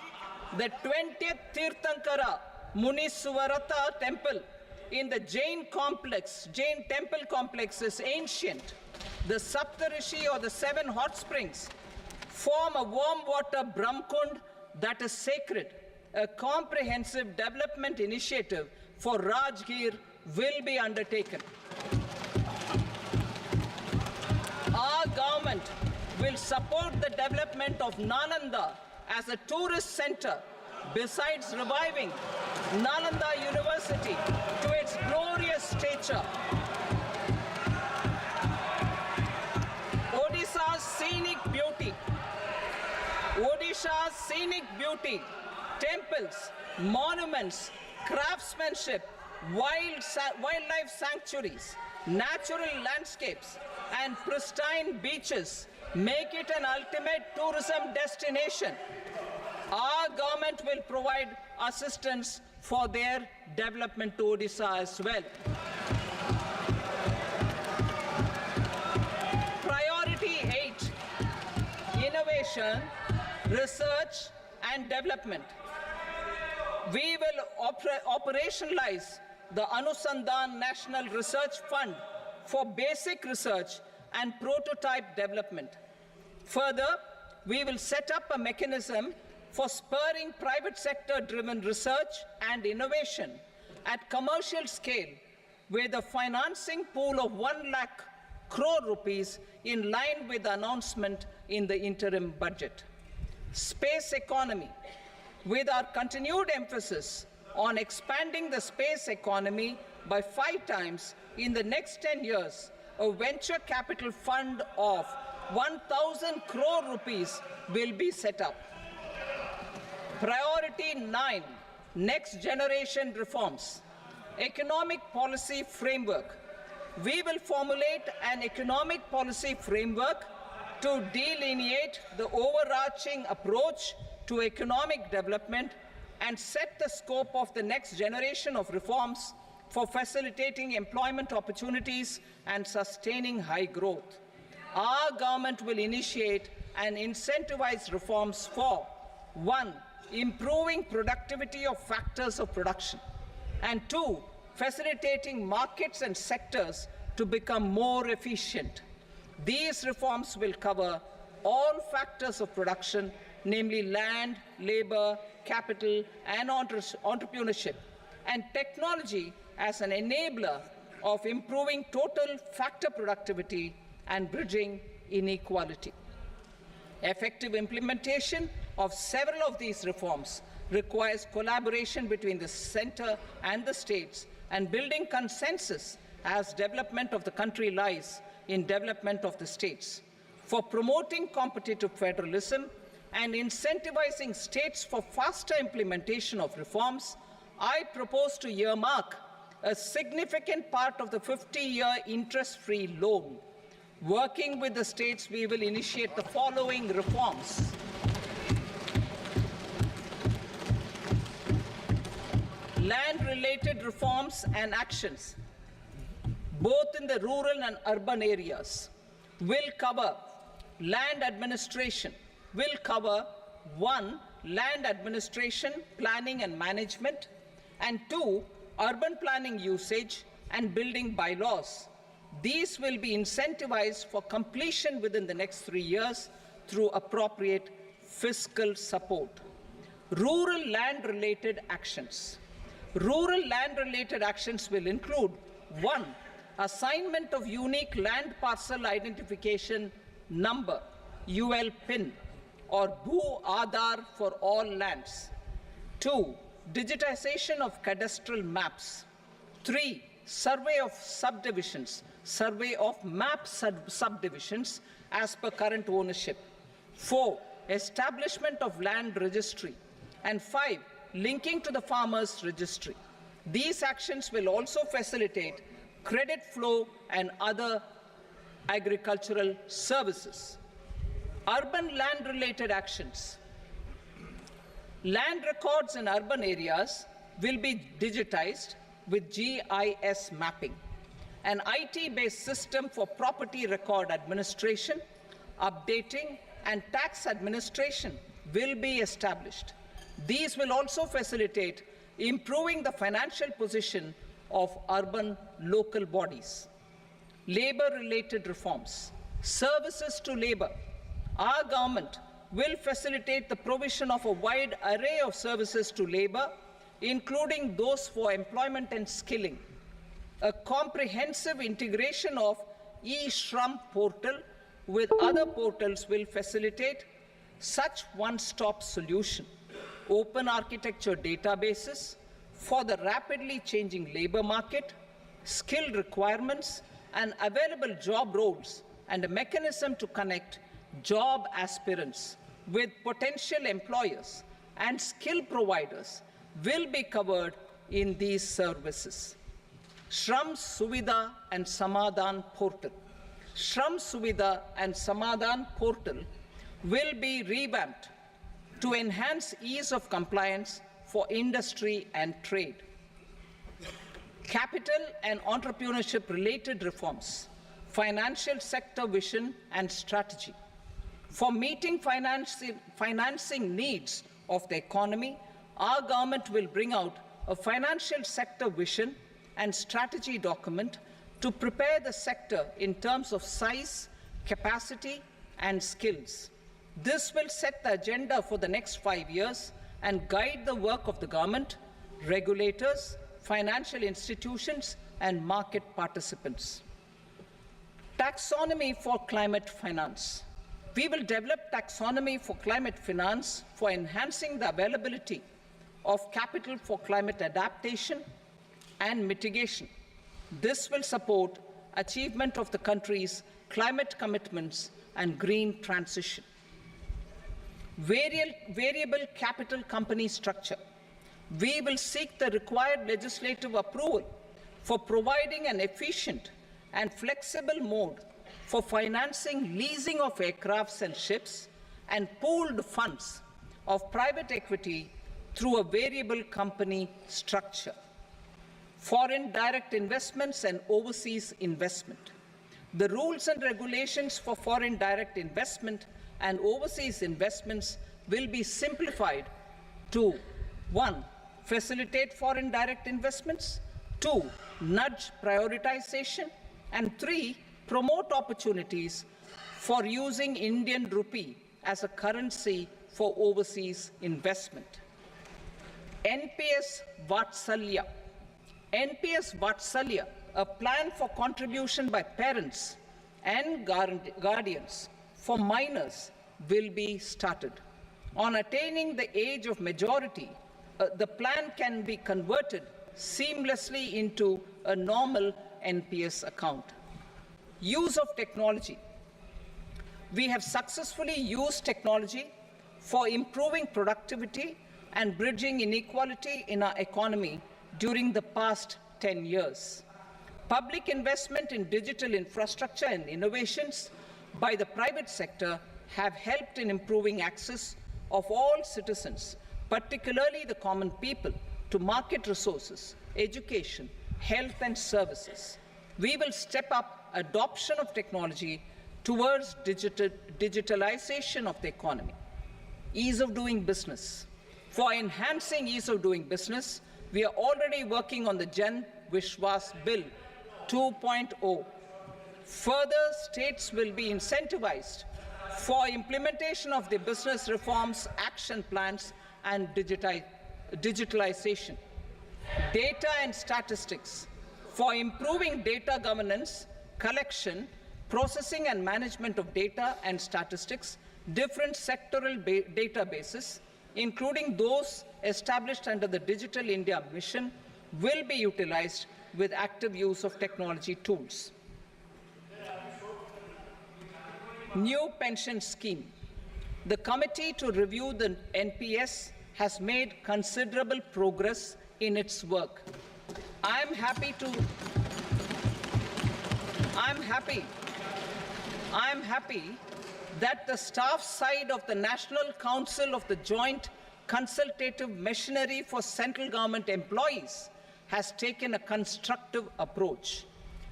[SPEAKER 1] The 20th Tirthankara Muniswarata temple in the Jain temple complex is ancient. The Saptarishi, or the 7 hot springs, form a warm water Brahmkund that is sacred. A comprehensive development initiative for Rajgir will be undertaken. Our government will support the development of Nalanda as a tourist center, besides reviving Nalanda University to its glorious stature. Odisha's scenic beauty, temples, monuments, craftsmanship, wildlife sanctuaries, natural landscapes, and pristine beaches make it an ultimate tourism destination. Our government will provide assistance for their development to Odisha as well. Priority 8, innovation, research, and development. We will operationalize the Anusandhan National Research Fund for basic research and prototype development. Further, we will set up a mechanism for spurring private sector-driven research and innovation at commercial scale with a financing pool of 1 lakh crore rupees in line with the announcement in the interim budget. Space economy. With our continued emphasis on expanding the space economy by 5 times in the next 10 years, a venture capital fund of 1,000 crore rupees will be set up. Priority 9, next generation reforms. Economic policy framework. We will formulate an economic policy framework to delineate the overarching approach to economic development and set the scope of the next generation of reforms for facilitating employment opportunities and sustaining high growth. Our government will initiate and incentivize reforms for 1. Improving productivity of factors of production, and 2. Facilitating markets and sectors to become more efficient. These reforms will cover all factors of production, namely land, labor, capital, and entrepreneurship, and technology as an enabler of improving total factor productivity and bridging inequality. Effective implementation of several of these reforms requires collaboration between the center and the states, and building consensus as development of the country lies in development of the states. For promoting competitive federalism and incentivizing states for faster implementation of reforms, I propose to earmark a significant part of the 50-year interest-free loan. Working with the states, we will initiate the following reforms. Land-related reforms and actions, both in the rural and urban areas, will cover land administration, will cover 1. Land administration, planning and management, and 2. Urban planning usage and building bylaws. These will be incentivized for completion within the next 3 years through appropriate fiscal support. Rural land-related actions. Rural land-related actions will include 1. Assignment of unique land parcel identification number, UL PIN, or Bhu Aadhaar for all lands. 2. Digitization of cadastral maps. 3. Survey of subdivisions, survey of map subdivisions as per current ownership. 4. Establishment of land registry. And 5. Linking to the farmers registry. These actions will also facilitate credit flow and other agricultural services. Urban land-related actions. Land records in urban areas will be digitized with GIS mapping. An IT-based system for property record administration, updating, and tax administration will be established. These will also facilitate improving the financial position of urban local bodies. Labor-related reforms. Services to labor. Our government will facilitate the provision of a wide array of services to labor, including those for employment and skilling. A comprehensive integration of e-Shram portal with other portals will facilitate such one-stop solution. Open architecture databases for the rapidly changing labor market, skill requirements, and available job roles, and a mechanism to connect job aspirants with potential employers and skill providers will be covered in these services. Shram Suvidha and Samadhan portal. Shram Suvidha and Samadhan portal will be revamped to enhance ease of compliance for industry and trade. Capital and entrepreneurship related reforms, financial sector vision and strategy. For meeting financing needs of the economy, our government will bring out a financial sector vision and strategy document to prepare the sector in terms of size, capacity, and skills. This will set the agenda for the next 5 years and guide the work of the government, regulators, financial institutions, and market participants. Taxonomy for climate finance. We will develop taxonomy for climate finance for enhancing the availability of capital for climate adaptation and mitigation. This will support achievement of the country's climate commitments and green transition. Variable capital company structure. We will seek the required legislative approval for providing an efficient and flexible mode for financing leasing of aircrafts and ships and pooled funds of private equity through a variable company structure. foreign direct investments and overseas investment. The rules and regulations for foreign direct investment and overseas investments will be simplified to 1. Facilitate foreign direct investments, 2. Nudge prioritization, and 3. Promote opportunities for using Indian rupee as a currency for overseas investment. NPS Vatsalya. NPS Vatsalya, a plan for contribution by parents and guardians for minors, will be started. On attaining the age of majority, the plan can be converted seamlessly into a normal NPS account. Use of technology. We have successfully used technology for improving productivity and bridging inequality in our economy during the past 10 years. Public investment in digital infrastructure and innovations by the private sector have helped in improving access of all citizens, particularly the common people, to market resources, education, health and services. We will step up adoption of technology towards digitalization of the economy. Ease of doing business. For enhancing ease of doing business, we are already working on the Jan Vishwas Bill 2.0. Further, states will be incentivized for implementation of the business reforms, action plans, and digitalization. Data and statistics. For improving data governance, collection, processing and management of data and statistics, different sectoral databases, including those established under the Digital India Mission, will be utilized with active use of technology tools. New pension scheme. The committee to review the NPS has made considerable progress in its work. I am happy that the staff side of the National Council of the Joint Consultative Machinery for Central Government Employees has taken a constructive approach.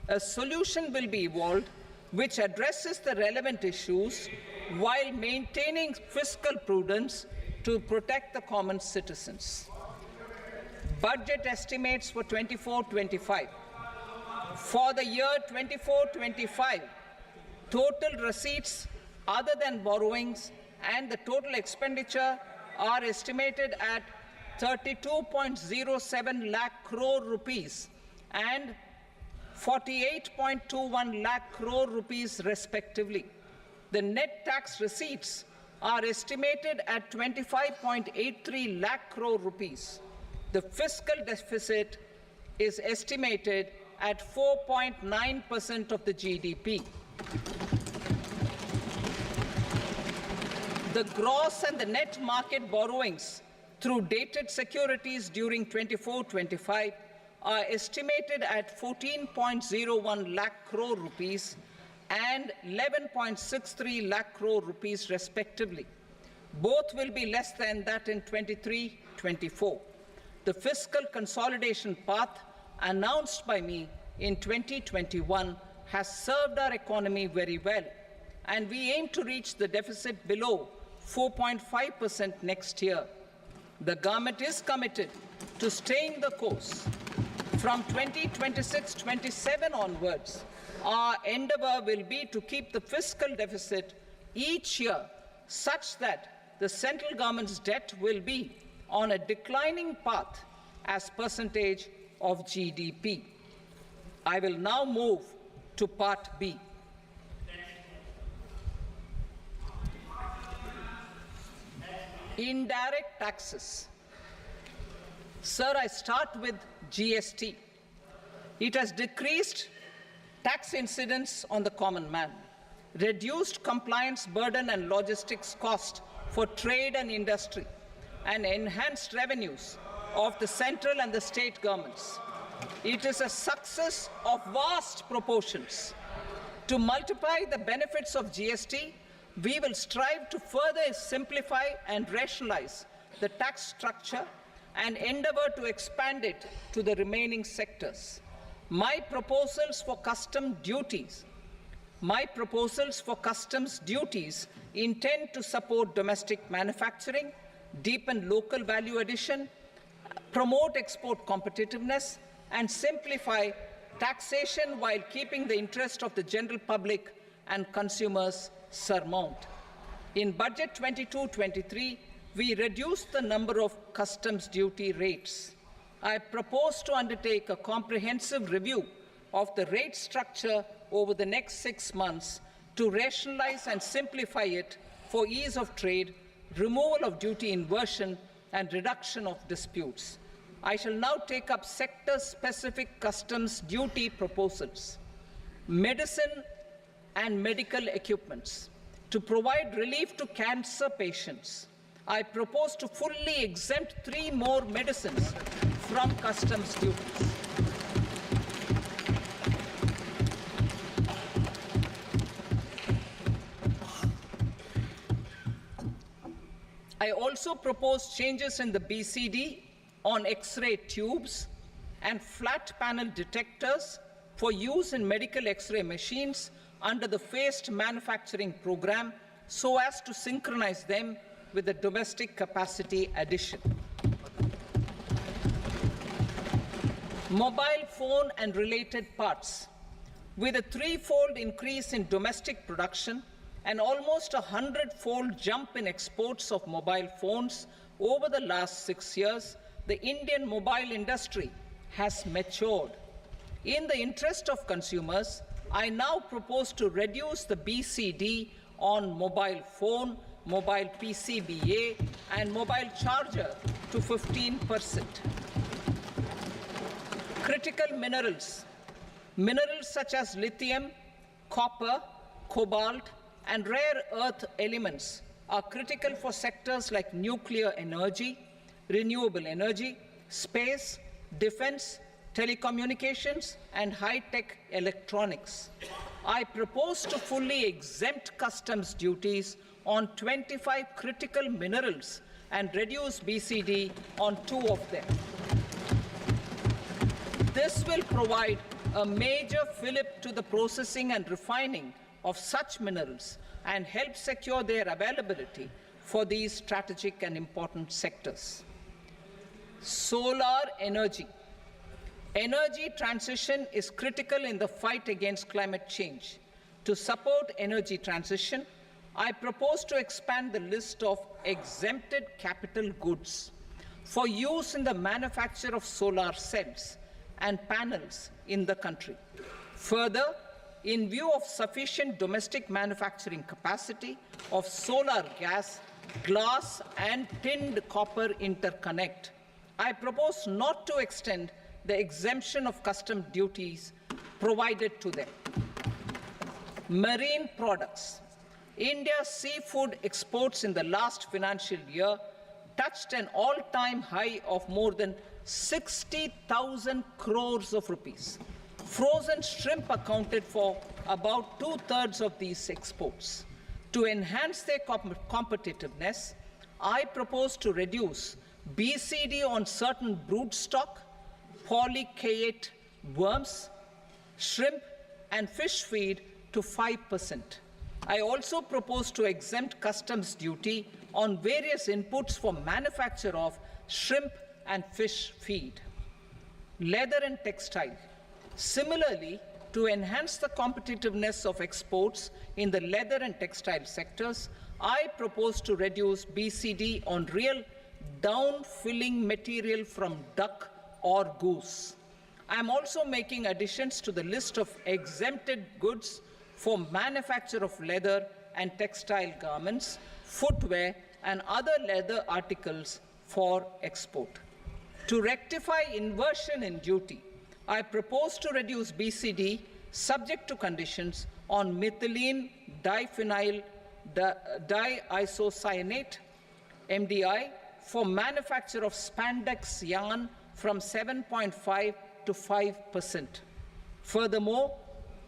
[SPEAKER 1] A solution will be evolved which addresses the relevant issues while maintaining fiscal prudence to protect the common citizens. Budget estimates for 24-25. For the year 24-25, total receipts other than borrowings and the total expenditure are estimated at 32.07 lakh crore rupees and 48.21 lakh crore rupees respectively. The net tax receipts are estimated at 25.83 lakh crore rupees. The fiscal deficit is estimated at 4.9% of the GDP. The gross and the net market borrowings through dated securities during 24-25 are estimated at 14.01 lakh crore rupees and 11.63 lakh crore rupees respectively. Both will be less than that in 23-24. The fiscal consolidation path announced by me in 2021 has served our economy very well, and we aim to reach the deficit below 4.5% next year. The government is committed to staying the course. From 2026-27 onwards, our endeavor will be to keep the fiscal deficit each year such that the central government's debt will be on a declining path as percentage of GDP. I will now move to Part B. Indirect taxes. Sir, I start with GST. It has decreased tax incidence on the common man, reduced compliance burden and logistics cost for trade and industry, and enhanced revenues of the central and the state governments. It is a success of vast proportions. To multiply the benefits of GST, we will strive to further simplify and rationalize the tax structure and endeavor to expand it to the remaining sectors. My proposals for customs duties intend to support domestic manufacturing, deepen local value addition, promote export competitiveness, and simplify taxation while keeping the interest of the general public and consumers surmount. In Budget 22-23, we reduced the number of customs duty rates. I propose to undertake a comprehensive review of the rate structure over the next 6 months to rationalize and simplify it for ease of trade, removal of duty inversion, and reduction of disputes. I shall now take up sector-specific customs duty proposals. Medicine and medical equipments. To provide relief to cancer patients, I propose to fully exempt 3 more medicines from customs duties. I also propose changes in the BCD on X-ray tubes and flat panel detectors for use in medical X-ray machines under the phased manufacturing program so as to synchronize them with the domestic capacity addition. Mobile phone and related parts. With a 3-fold increase in domestic production and almost a 100-fold jump in exports of mobile phones over the last 6 years, the Indian mobile industry has matured. In the interest of consumers, I now propose to reduce the BCD on mobile phone, mobile PCBA, and mobile charger to 15%. Critical minerals. Minerals such as lithium, copper, cobalt, and rare earth elements are critical for sectors like nuclear energy, renewable energy, space, defense, telecommunications, and high-tech electronics. I propose to fully exempt customs duties on 25 critical minerals and reduce BCD on 2 of them. This will provide a major fillip to the processing and refining of such minerals and help secure their availability for these strategic and important sectors. Solar energy. Energy transition is critical in the fight against climate change. To support energy transition, I propose to expand the list of exempted capital goods for use in the manufacture of solar cells and panels in the country. Further, in view of sufficient domestic manufacturing capacity of solar gas, glass, and tinned copper interconnect, I propose not to extend the exemption of custom duties provided to them. Marine products. India's seafood exports in the last financial year touched an all-time high of more than 60,000 crores of rupees. Frozen shrimp accounted for about 2/3 of these exports. To enhance their competitiveness, I propose to reduce BCD on certain broodstock, polychaete worms, shrimp, and fish feed to 5%. I also propose to exempt customs duty on various inputs for manufacture of shrimp and fish feed. Leather and textile. Similarly, to enhance the competitiveness of exports in the leather and textile sectors, I propose to reduce BCD on real down-filling material from duck or goose. I am also making additions to the list of exempted goods for manufacture of leather and textile garments, footwear, and other leather articles for export. To rectify inversion in duty, I propose to reduce BCD subject to conditions on methylene diphenyl diisocyanate, MDI, for manufacture of spandex yarn from 7.5 to 5%. Furthermore,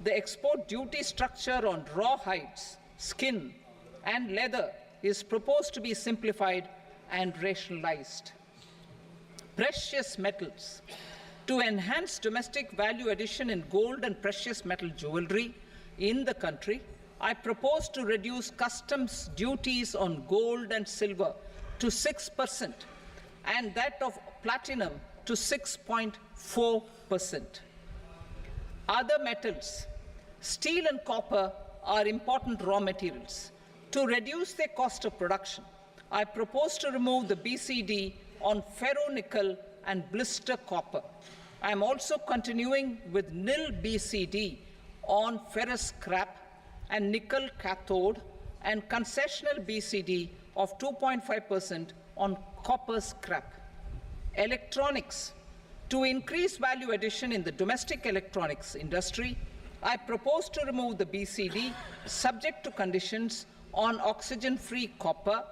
[SPEAKER 1] the export duty structure on raw hides, skin, and leather is proposed to be simplified and rationalized. precious metals. To enhance domestic value addition in gold and precious metal jewelry in the country, I propose to reduce customs duties on gold and silver to 6% and that of platinum to 6.4%. Other metals, steel and copper, are important raw materials. To reduce their cost of production, I propose to remove the BCD on ferronickel and blister copper. I am also continuing with nil BCD on ferrous scrap and nickel cathode and concessional BCD of 2.5% on copper scrap. Electronics. To increase value addition in the domestic electronics industry, I propose to remove the BCD subject to conditions on oxygen-free copper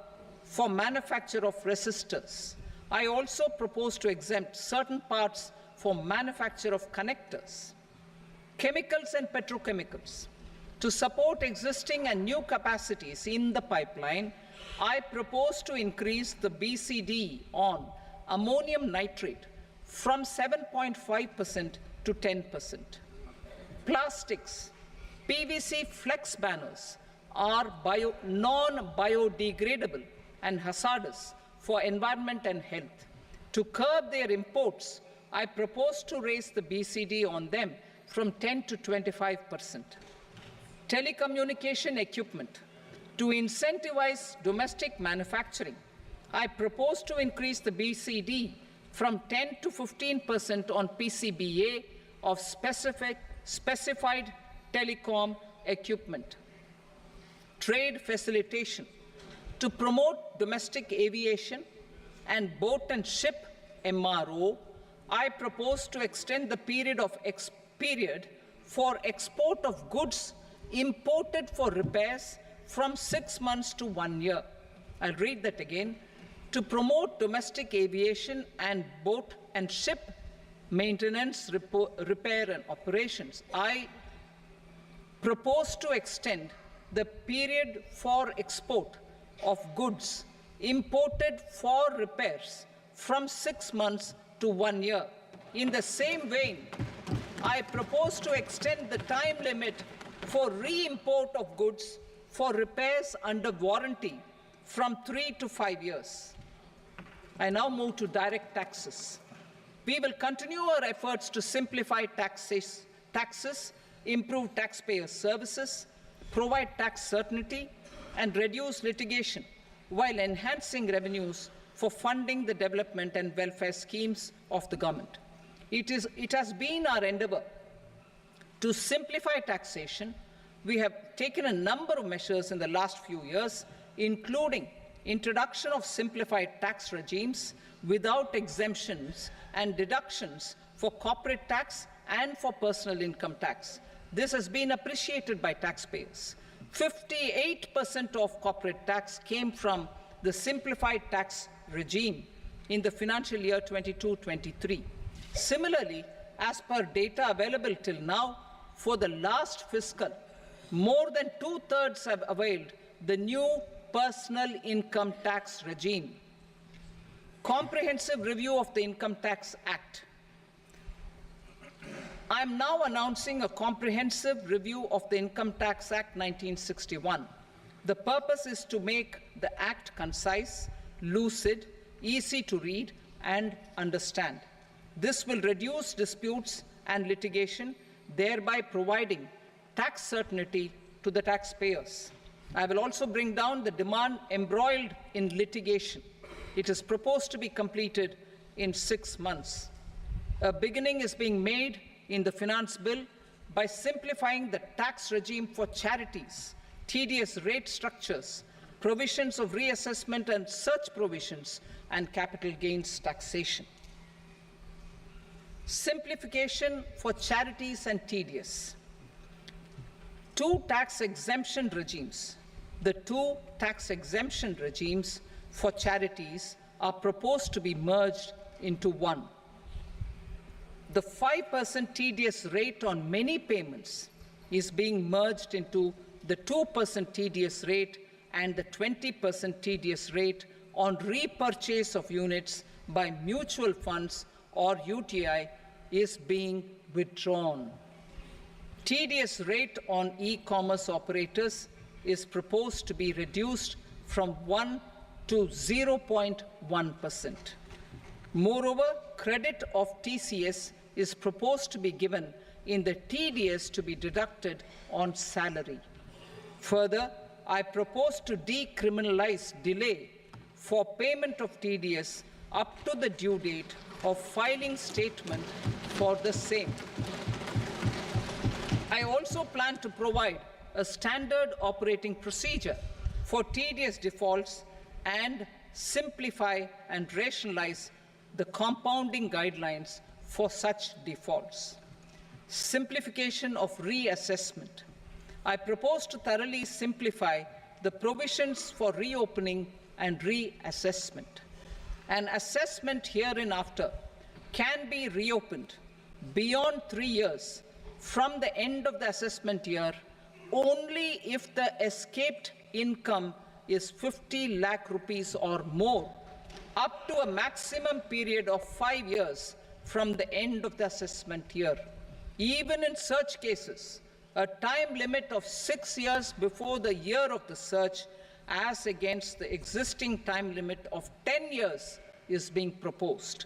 [SPEAKER 1] for manufacture of resistors. I also propose to exempt certain parts for manufacture of connectors. Chemicals and petrochemicals. To support existing and new capacities in the pipeline, I propose to increase the BCD on ammonium nitrate from 7.5% to 10%. Plastics. PVC flex banners are non-biodegradable and hazardous for environment and health. To curb their imports, I propose to raise the BCD on them from 10 to 25%. Telecommunication equipment. To incentivize domestic manufacturing, I propose to increase the BCD from 10 to 15% on PCBA of specified telecom equipment. Trade facilitation. To promote domestic aviation and boat and ship MRO, I propose to extend the period for export of goods imported for repairs from 6 months to 1 year. I'll read that again. To promote domestic aviation and boat and ship maintenance, repair and operations, I propose to extend the period for export of goods imported for repairs from 6 months to 1 year. In the same vein, I propose to extend the time limit for re-import of goods for repairs under warranty from 3 to 5 years. I now move to direct taxes. We will continue our efforts to simplify taxes, improve taxpayer services, provide tax certainty, and reduce litigation while enhancing revenues for funding the development and welfare schemes of the government. It has been our endeavor to simplify taxation. We have taken a number of measures in the last few years, including introduction of simplified tax regimes without exemptions and deductions for corporate tax and for personal income tax. This has been appreciated by taxpayers. 58% of corporate tax came from the simplified tax regime in the financial year 22-23. Similarly, as per data available till now, for the last fiscal, more than 2/3 have availed the new personal income tax regime. Comprehensive review of the Income Tax Act. I am now announcing a comprehensive review of the Income Tax Act 1961. The purpose is to make the Act concise, lucid, easy to read and understand. This will reduce disputes and litigation, thereby providing tax certainty to the taxpayers. I will also bring down the demand embroiled in litigation. It is proposed to be completed in 6 months. A beginning is being made in the finance bill by simplifying the tax regime for charities, tedious rate structures, provisions of reassessment and such provisions, and capital gains taxation. Simplification for charities and tedious. Two tax exemption regimes. The two tax exemption regimes for charities are proposed to be merged into one. The 5% tedious rate on many payments is being merged into the 2% tedious rate and the 20% tedious rate on repurchase of units by mutual funds or UTI is being withdrawn. TDS rate on e-commerce operators is proposed to be reduced from 1 to 0.1%. Moreover, credit of TCS is proposed to be given in the TDS to be deducted on salary. Further, I propose to decriminalize delay for payment of TDS up to the due date of filing statement for the same. I also plan to provide a standard operating procedure for TDS defaults and simplify and rationalize the compounding guidelines for such defaults. Simplification of reassessment. I propose to thoroughly simplify the provisions for reopening and reassessment. An assessment hereinafter can be reopened beyond 3 years from the end of the assessment year only if the escaped income is 50 lakh rupees or more, up to a maximum period of 5 years from the end of the assessment year. Even in such cases, a time limit of 6 years before the year of the search, as against the existing time limit of 10 years, is being proposed.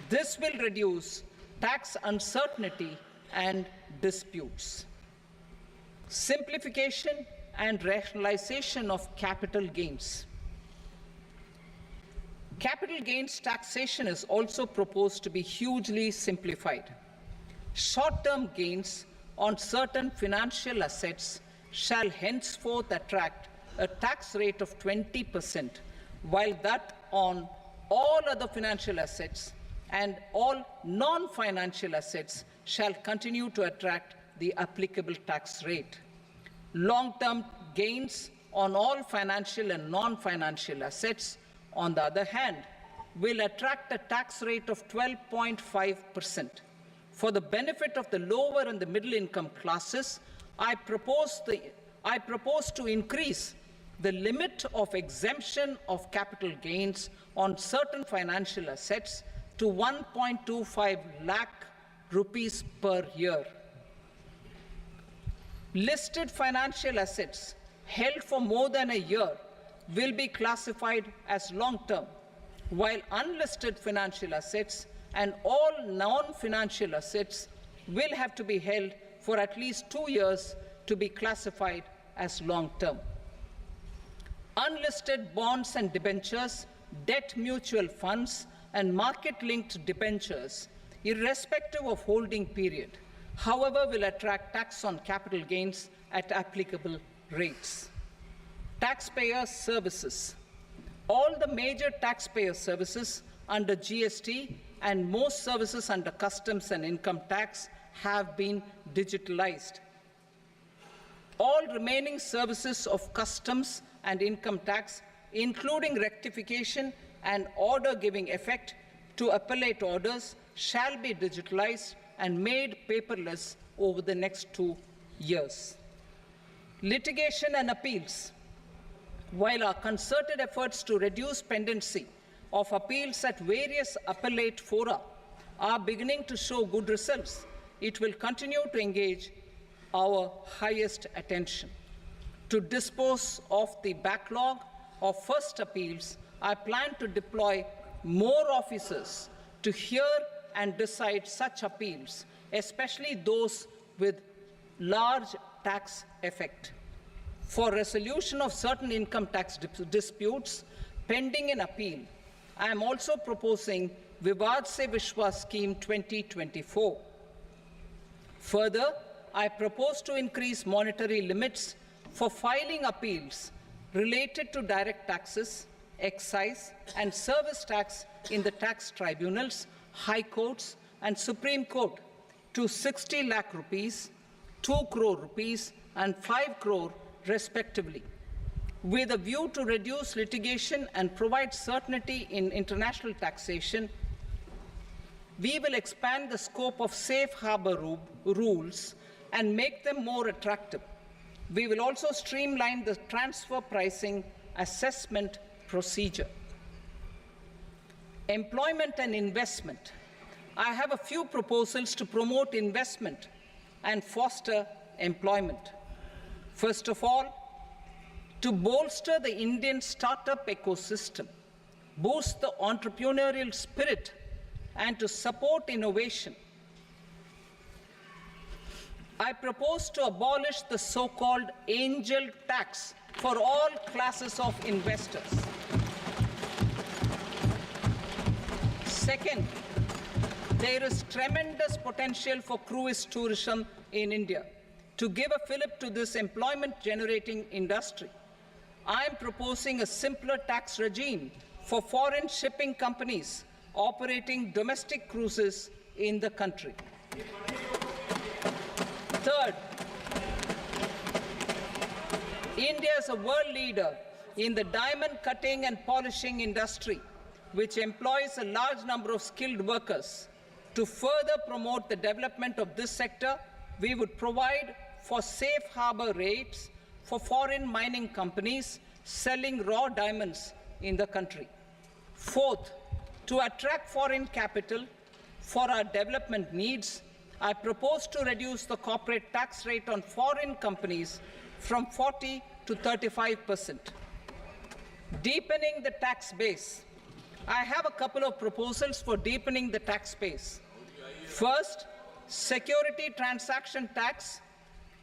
[SPEAKER 1] This will reduce tax uncertainty and disputes. Simplification and rationalization of capital gains. Capital gains taxation is also proposed to be hugely simplified. Short-term gains on certain financial assets shall henceforth attract a tax rate of 20%, while that on all other financial assets and all non-financial assets shall continue to attract the applicable tax rate. Long-term gains on all financial and non-financial assets, on the other hand, will attract a tax rate of 12.5%. For the benefit of the lower and the middle income classes, I propose to increase the limit of exemption of capital gains on certain financial assets to 1.25 lakh rupees per year. Listed financial assets held for more than a year will be classified as long-term, while unlisted financial assets and all non-financial assets will have to be held for at least 2 years to be classified as long-term. Unlisted bonds and debentures, debt mutual funds, and market-linked debentures, irrespective of holding period, however, will attract tax on capital gains at applicable rates. Taxpayer services. All the major taxpayer services under GST and most services under customs and income tax have been digitalized. All remaining services of customs and income tax, including rectification and order giving effect to appellate orders, shall be digitalized and made paperless over the next 2 years. Litigation and appeals. While our concerted efforts to reduce pendency of appeals at various appellate fora are beginning to show good results, it will continue to engage our highest attention. To dispose of the backlog of first appeals, I plan to deploy more officers to hear and decide such appeals, especially those with large tax effect. For resolution of certain income tax disputes pending in appeal, I am also proposing Vivad Se Vishwas Scheme 2024. Further, I propose to increase monetary limits for filing appeals related to direct taxes, excise, and service tax in the tax tribunals, high courts, and Supreme Court to 60 lakh rupees, 2 crore rupees, and 5 crore respectively. With a view to reduce litigation and provide certainty in international taxation, we will expand the scope of safe harbor rules and make them more attractive. We will also streamline the transfer pricing assessment procedure. Employment and investment. I have a few proposals to promote investment and foster employment. First of all, to bolster the Indian startup ecosystem, boost the entrepreneurial spirit, and to support innovation, I propose to abolish the so-called angel tax for all classes of investors. Second, there is tremendous potential for cruise tourism in India. To give a fillip to this employment-generating industry, I am proposing a simpler tax regime for foreign shipping companies operating domestic cruises in the country. Third, India is a world leader in the diamond cutting and polishing industry, which employs a large number of skilled workers. To further promote the development of this sector, we would provide for safe harbor rates for foreign mining companies selling raw diamonds in the country. Fourth, to attract foreign capital for our development needs, I propose to reduce the corporate tax rate on foreign companies from 40 to 35%. Deepening the tax base. I have a couple of proposals for deepening the tax base. First, security transaction tax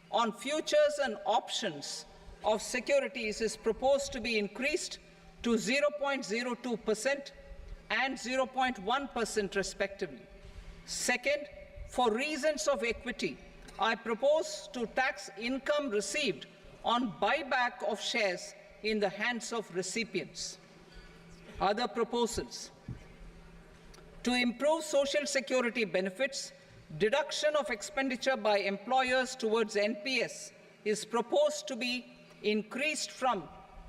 [SPEAKER 1] on futures and options of securities is proposed to be increased to 0.02% and 0.1% respectively. Second, for reasons of equity, I propose to tax income received on buyback of shares in the hands of recipients. Other proposals. To improve social security benefits, deduction of expenditure by employers towards NPS is proposed to be increased from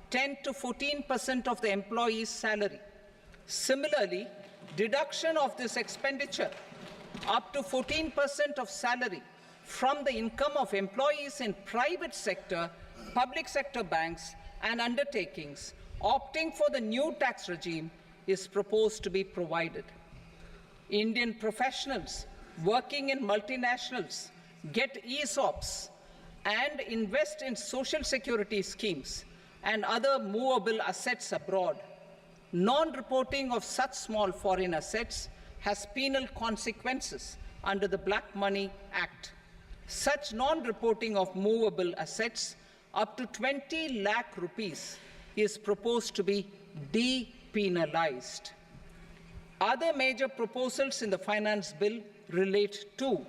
[SPEAKER 1] 10 to 14% of the employee's salary. Similarly, deduction of this expenditure up to 14% of salary from the income of employees in private sector, public sector banks, and undertakings opting for the new tax regime is proposed to be provided. Indian professionals working in multinationals get ESOPs and invest in social security schemes and other movable assets abroad. Non-reporting of such small foreign assets has penal consequences under the Black Money Act. Such non-reporting of movable assets up to 20 lakh rupees is proposed to be depenalized. Other major proposals in the finance bill relate to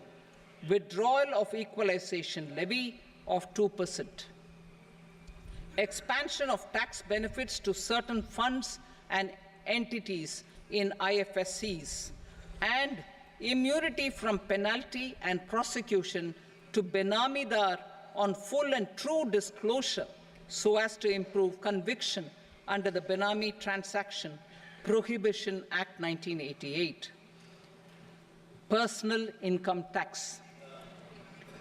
[SPEAKER 1] withdrawal of equalization levy of 2%, expansion of tax benefits to certain funds and entities in IFSCs, and immunity from penalty and prosecution to Benamidar on full and true disclosure so as to improve conviction under the Benami Transaction Prohibition Act 1988. Personal income tax.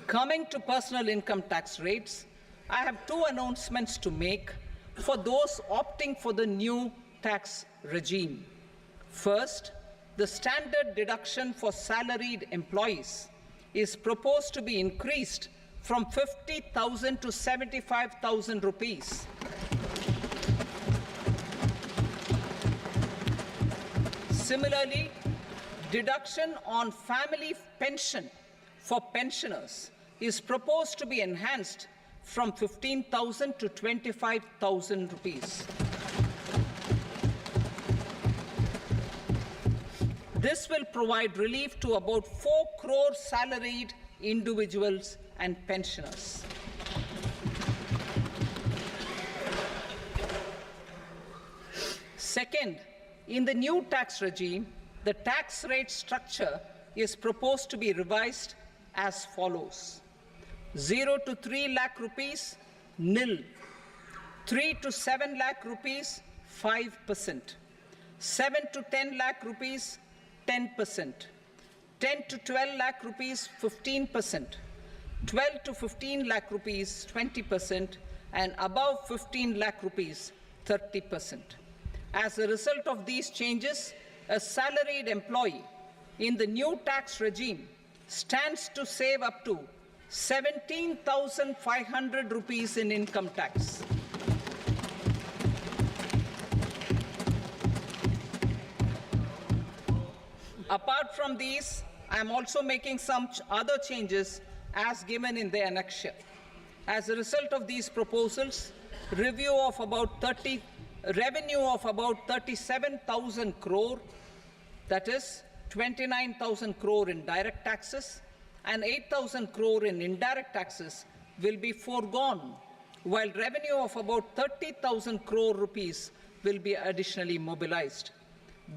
[SPEAKER 1] Coming to personal income tax rates, I have two announcements to make for those opting for the new tax regime. First, the standard deduction for salaried employees is proposed to be increased from 50,000 to 75,000 rupees. Similarly, deduction on family pension for pensioners is proposed to be enhanced from 15,000 to 25,000 rupees. This will provide relief to about 4 crore salaried individuals and pensioners. Second, in the new tax regime, the tax rate structure is proposed to be revised as follows. 0 to 3 lakh rupees, nil. 3 to 7 lakh rupees, 5%. 7 to 10 lakh rupees, 10%. 10 to 12 lakh rupees, 15%. 12 to 15 lakh rupees, 20%. And above 15 lakh rupees, 30%. As a result of these changes, a salaried employee in the new tax regime stands to save up to 17,500 rupees in income tax. Apart from these, I am also making some other changes as given in the annexure. As a result of these proposals, revenue of about 37,000 crore, that is 29,000 crore in direct taxes and 8,000 crore in indirect taxes will be foregone, while revenue of about 30,000 crore rupees will be additionally mobilized.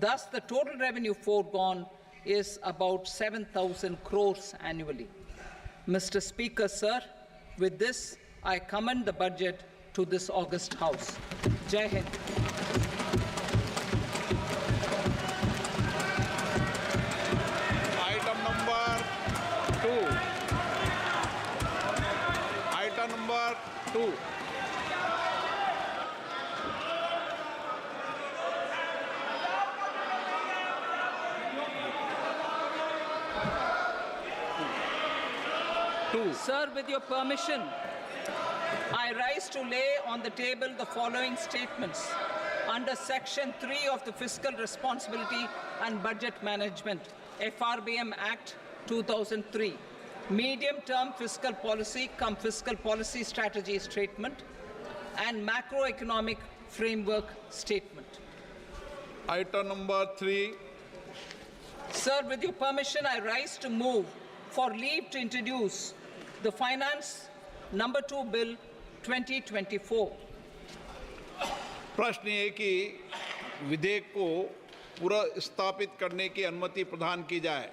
[SPEAKER 1] Thus, the total revenue foregone is about 7,000 crores annually. Mr. Speaker, sir, with this, I commend the budget to this august House. Jai Hind.
[SPEAKER 2] Item number 2. Item number 2.
[SPEAKER 1] Sir, with your permission, I rise to lay on the table the following statements under Section 3 of the Fiscal Responsibility and Budget Management, FRBM Act 2003, Medium-Term Fiscal Policy cum Fiscal Policy Strategy Statement, and Macroeconomic Framework Statement.
[SPEAKER 2] Item number 3.
[SPEAKER 1] Sir, with your permission, I rise to move for leave to introduce the Finance Number 2 Bill 2024.
[SPEAKER 2] प्रश्न ये कि विधेयक को पुनर्स्थापित करने की अनुमति प्रदान की जाए।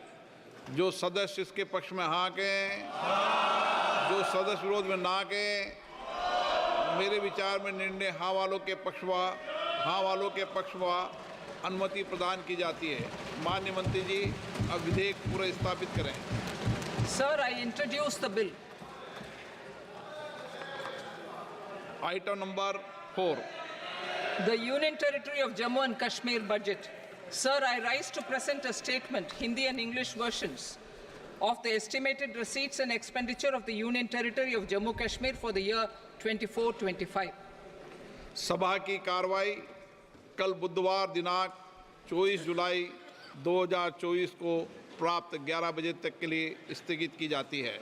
[SPEAKER 2] जो सदस्य इसके पक्ष में हाँ कहें, जो सदस्य विरोध में ना कहें। मेरे विचार में निर्णय हाँ वालों के पक्ष में अनुमति प्रदान की जाती है। माननीय मंत्री जी, अब विधेयक पुनर्स्थापित करें।
[SPEAKER 1] Sir, I introduce the bill.
[SPEAKER 2] Item number 4.
[SPEAKER 1] The Union Territory of Jammu and Kashmir budget. Sir, I rise to present a statement, Hindi and English versions, of the estimated receipts and expenditure of the Union Territory of Jammu and Kashmir for the year 24-25.
[SPEAKER 2] सभा की कार्रवाई कल बुधवार दिनांक 24 जुलाई 2024 को प्राप्त 11 बजे तक के लिए स्थगित की जाती है।